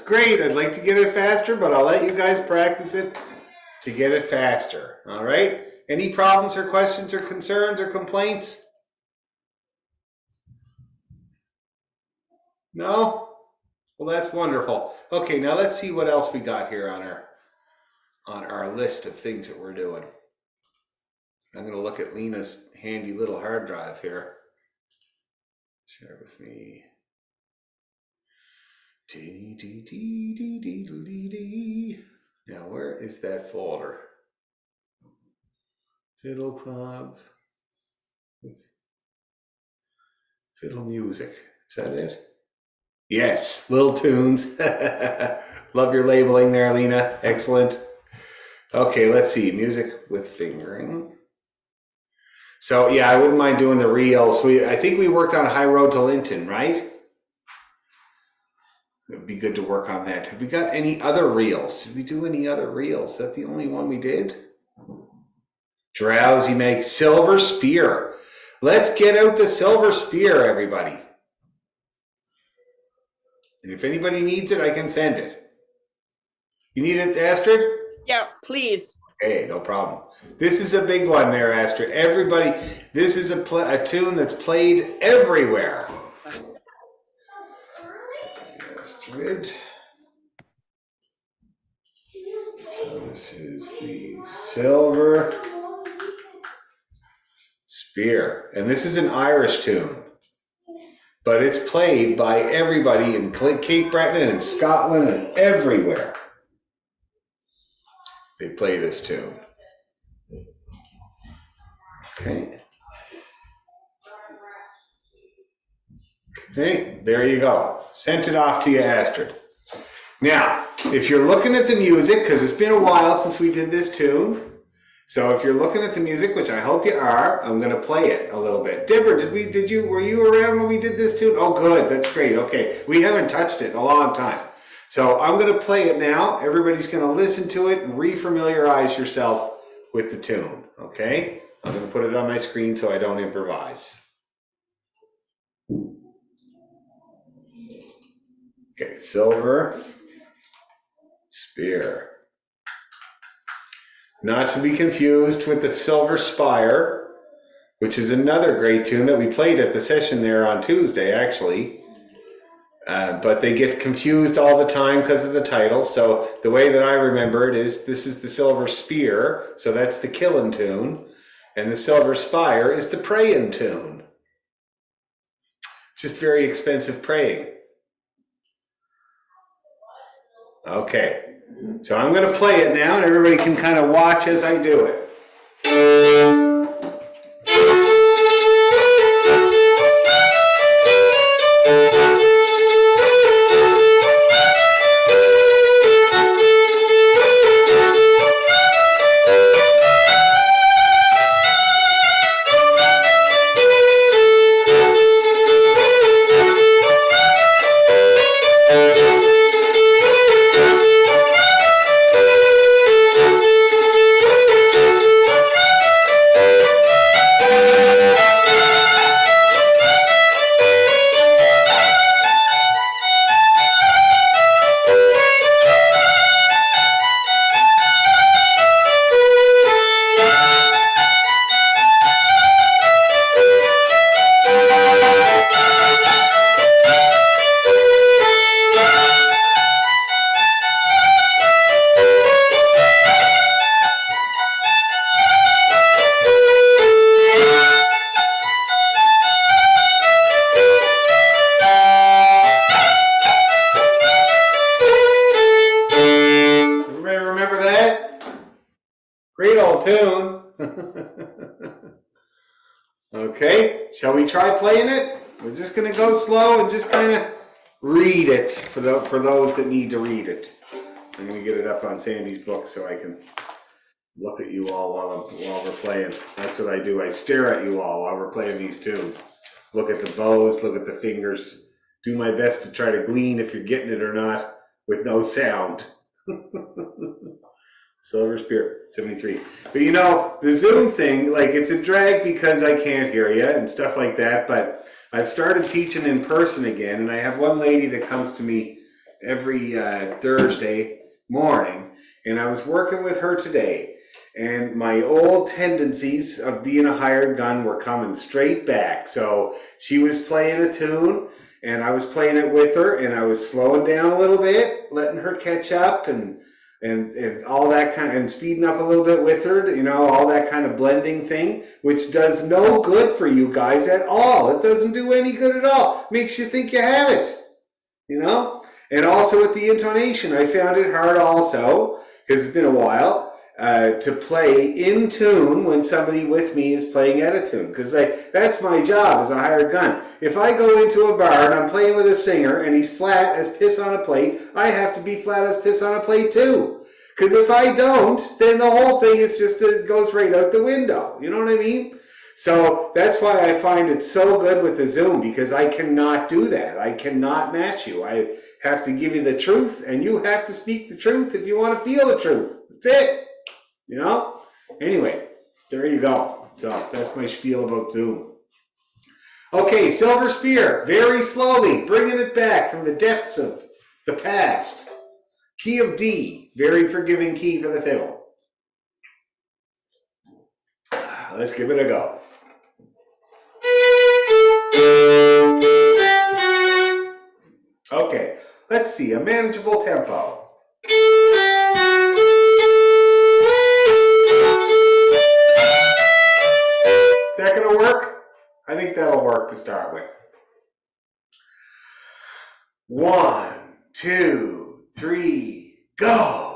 great. I'd like to get it faster, but I'll let you guys practice it to get it faster. All right? Any problems or questions or concerns or complaints? No? Well, that's wonderful. Okay, now let's see what else we got here on our list of things that we're doing. I'm going to look at Lena's handy little hard drive here. Share with me. Now, where is that folder? Fiddle Club. Fiddle Music. Is that it? Yes, little tunes. Love your labeling there, Lena. Excellent. Okay, let's see. Music with fingering. So, yeah, I wouldn't mind doing the reels. I think we worked on High Road to Linton, right? It would be good to work on that. Have we got any other reels? Did we do any other reels? Is that the only one we did? Drowsy Make. Silver Spear. Let's get out the Silver Spear, everybody. And if anybody needs it, I can send it. You need it, Astrid? Yeah, please. Okay, no problem. This is a big one there, Astrid. Everybody, this is a tune that's played everywhere. Astrid. So this is the Silver Spear. And this is an Irish tune. But it's played by everybody in Cape Breton and Scotland and everywhere. They play this tune. Okay. Okay, there you go. Sent it off to you, Astrid. Now, if you're looking at the music, because it's been a while since we did this tune, so if you're looking at the music, which I hope you are, I'm going to play it a little bit. Deborah, were you around when we did this tune? Oh, good. That's great. Okay. We haven't touched it in a long time. So I'm going to play it now. Everybody's going to listen to it and refamiliarize yourself with the tune. Okay? I'm going to put it on my screen so I don't improvise. Okay. Silver Spear. Not to be confused with the Silver Spire, which is another great tune that we played at the session there on Tuesday, actually. But they get confused all the time because of the title. So the way that I remember it is this is the Silver Spear, so that's the killing tune. And the Silver Spire is the praying tune. Just very expensive praying. Okay. So I'm going to play it now, and everybody can kind of watch as I do it. Tune. Okay, shall we try playing it? We're just going to go slow and just kind of read it for those that need to read it. I'm going to get it up on Sandy's book so I can look at you all while we're playing. That's what I do. I stare at you all while we're playing these tunes. Look at the bows, look at the fingers. Do my best to try to glean if you're getting it or not with no sound. Silver Spear, 73. But you know, the Zoom thing, like it's a drag because I can't hear you and stuff like that, but I've started teaching in person again, and I have one lady that comes to me every Thursday morning, and I was working with her today, and my old tendencies of being a hired gun were coming straight back. So she was playing a tune, and I was playing it with her, and I was slowing down a little bit, letting her catch up, and all that kind of, and speeding up a little bit with her, you know, all that kind of blending thing, which does no good for you guys at all. It doesn't do any good at all. Makes you think you have it, you know? And also with the intonation, I found it hard also, because it's been a while, to play in tune when somebody with me is playing out of tune, because that's my job as a hired gun. If I go into a bar and I'm playing with a singer and he's flat as piss on a plate, I have to be flat as piss on a plate too. Because if I don't, then the whole thing is just, it goes right out the window. You know what I mean? So that's why I find it so good with the Zoom, because I cannot do that. I cannot match you. I have to give you the truth, and you have to speak the truth if you want to feel the truth. That's it. You know? Anyway, there you go. So that's my spiel about Zoom. Okay, Silver Spear, very slowly, bringing it back from the depths of the past. Key of D, very forgiving key for the fiddle. Let's give it a go. Okay, let's see, a manageable tempo. Is that going to work? I think that'll work to start with. 1, 2, 3, go!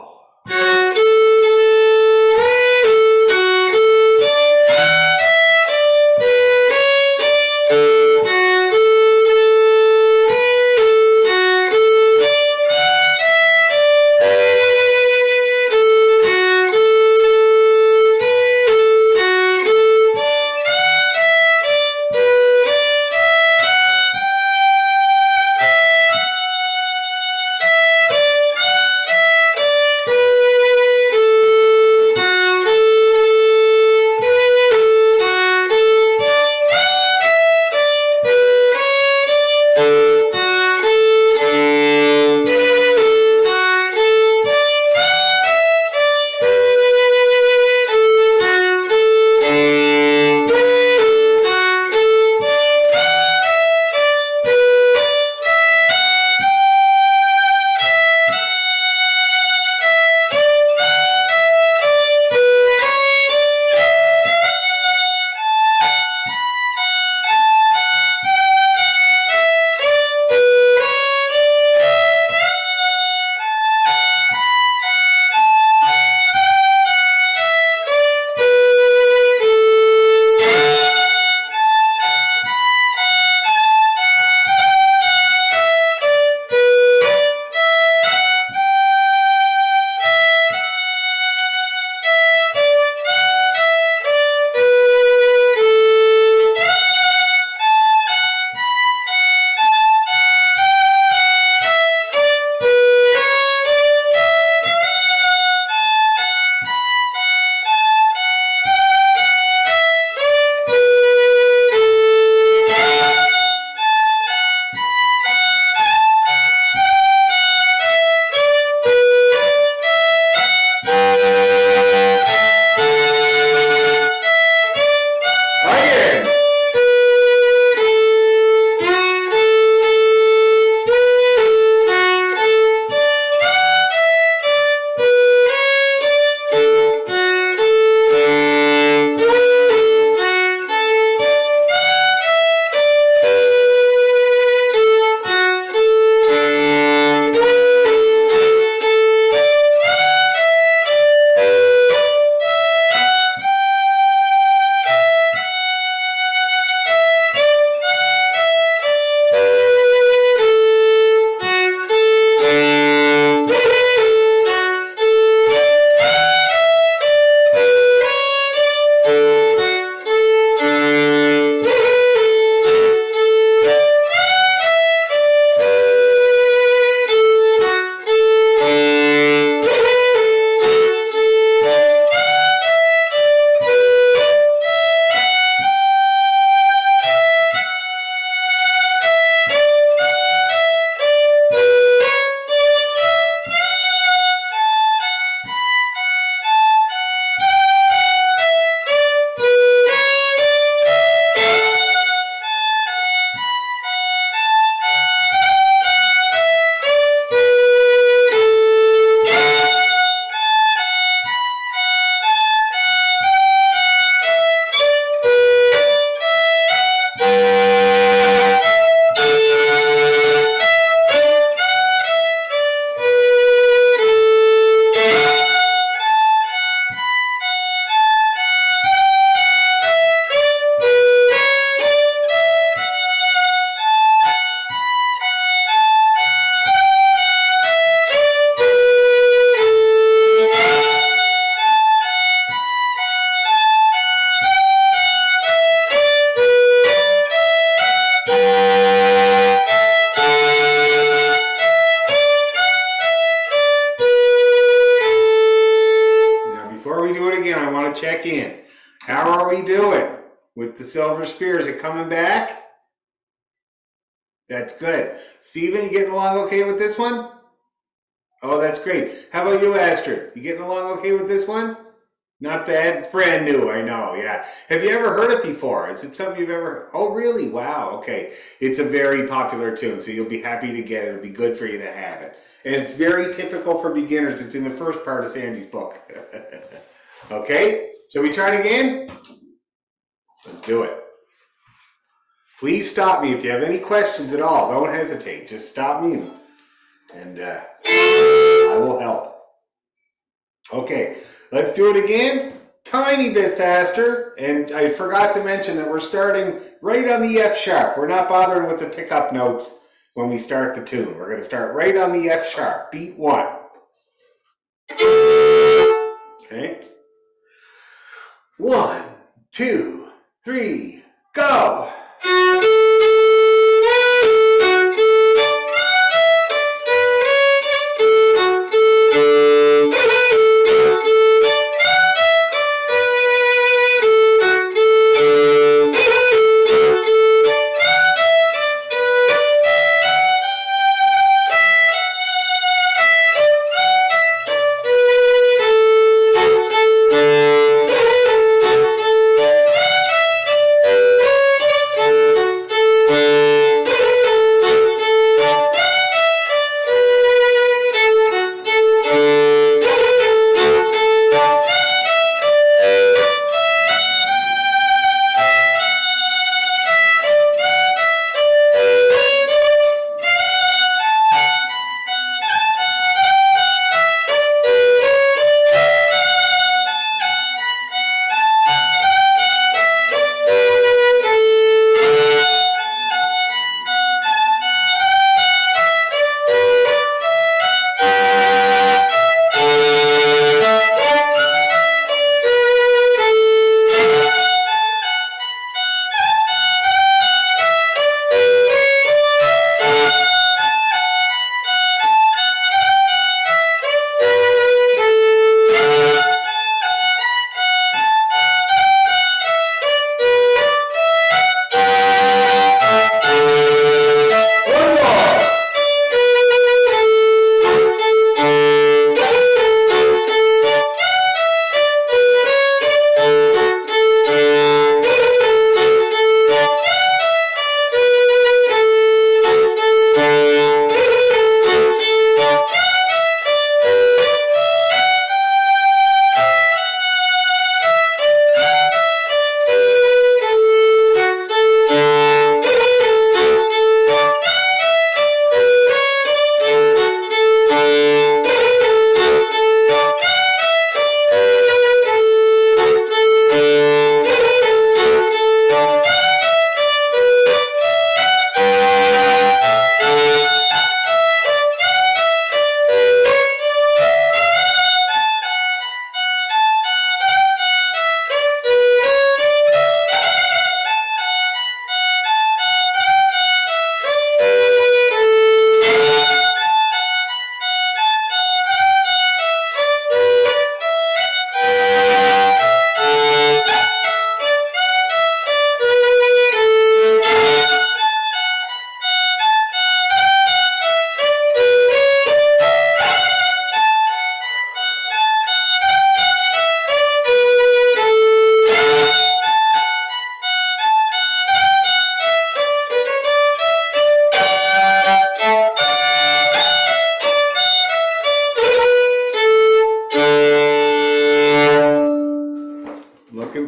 are we doing with the silver spear? Is it coming back? That's good. Steven, you getting along okay with this one? Oh, that's great. How about you, Astrid? You getting along okay with this one? Not bad. It's brand new, I know, yeah. Have you ever heard it before? Is it something you've ever heard? Oh, really? Wow, okay. It's a very popular tune, so you'll be happy to get it. It'll be good for you to have it. And it's very typical for beginners. It's in the first part of Sandy's book. Okay, shall we try it again? Let's do it. Please stop me if you have any questions at all. Don't hesitate. Just stop me and I will help. Okay, let's do it again. Tiny bit faster. And I forgot to mention that we're starting right on the F sharp. We're not bothering with the pickup notes when we start the tune. We're going to start right on the F sharp. Beat 1. Okay. 1, 2, 3, go!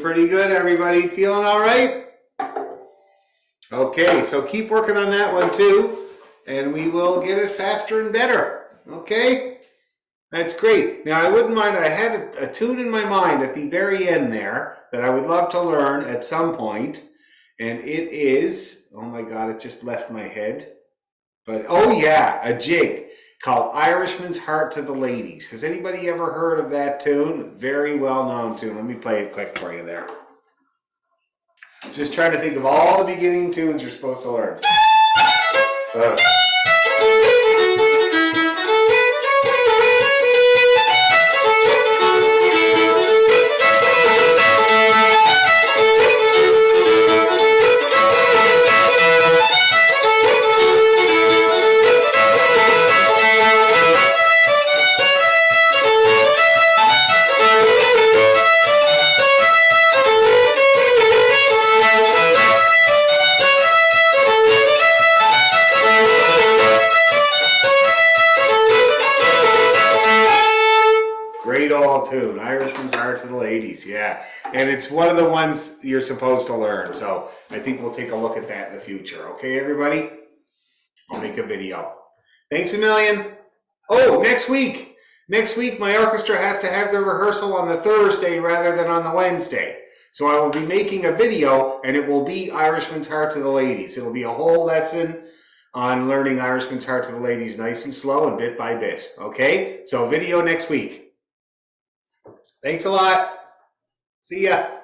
Pretty good, everybody. Feeling all right? Okay, so keep working on that one too, and we will get it faster and better. Okay? That's great. Now, I wouldn't mind, I had a tune in my mind at the very end there that I would love to learn at some point, and it is, oh my God, it just left my head. But, oh yeah, a jig called Irishman's Heart to the Ladies. Has anybody ever heard of that tune? Very well-known tune. Let me play it quick for you there. Just trying to think of all the beginning tunes you're supposed to learn. great old tune, Irishman's Heart to the Ladies, yeah. And it's one of the ones you're supposed to learn, so I think we'll take a look at that in the future. Okay, everybody? I'll make a video. Thanks a million. Oh, next week. Next week, my orchestra has to have their rehearsal on the Thursday rather than on the Wednesday. So I will be making a video, and it will be Irishman's Heart to the Ladies. It'll be a whole lesson on learning Irishman's Heart to the Ladies nice and slow and bit by bit. Okay? So video next week. Thanks a lot. See ya.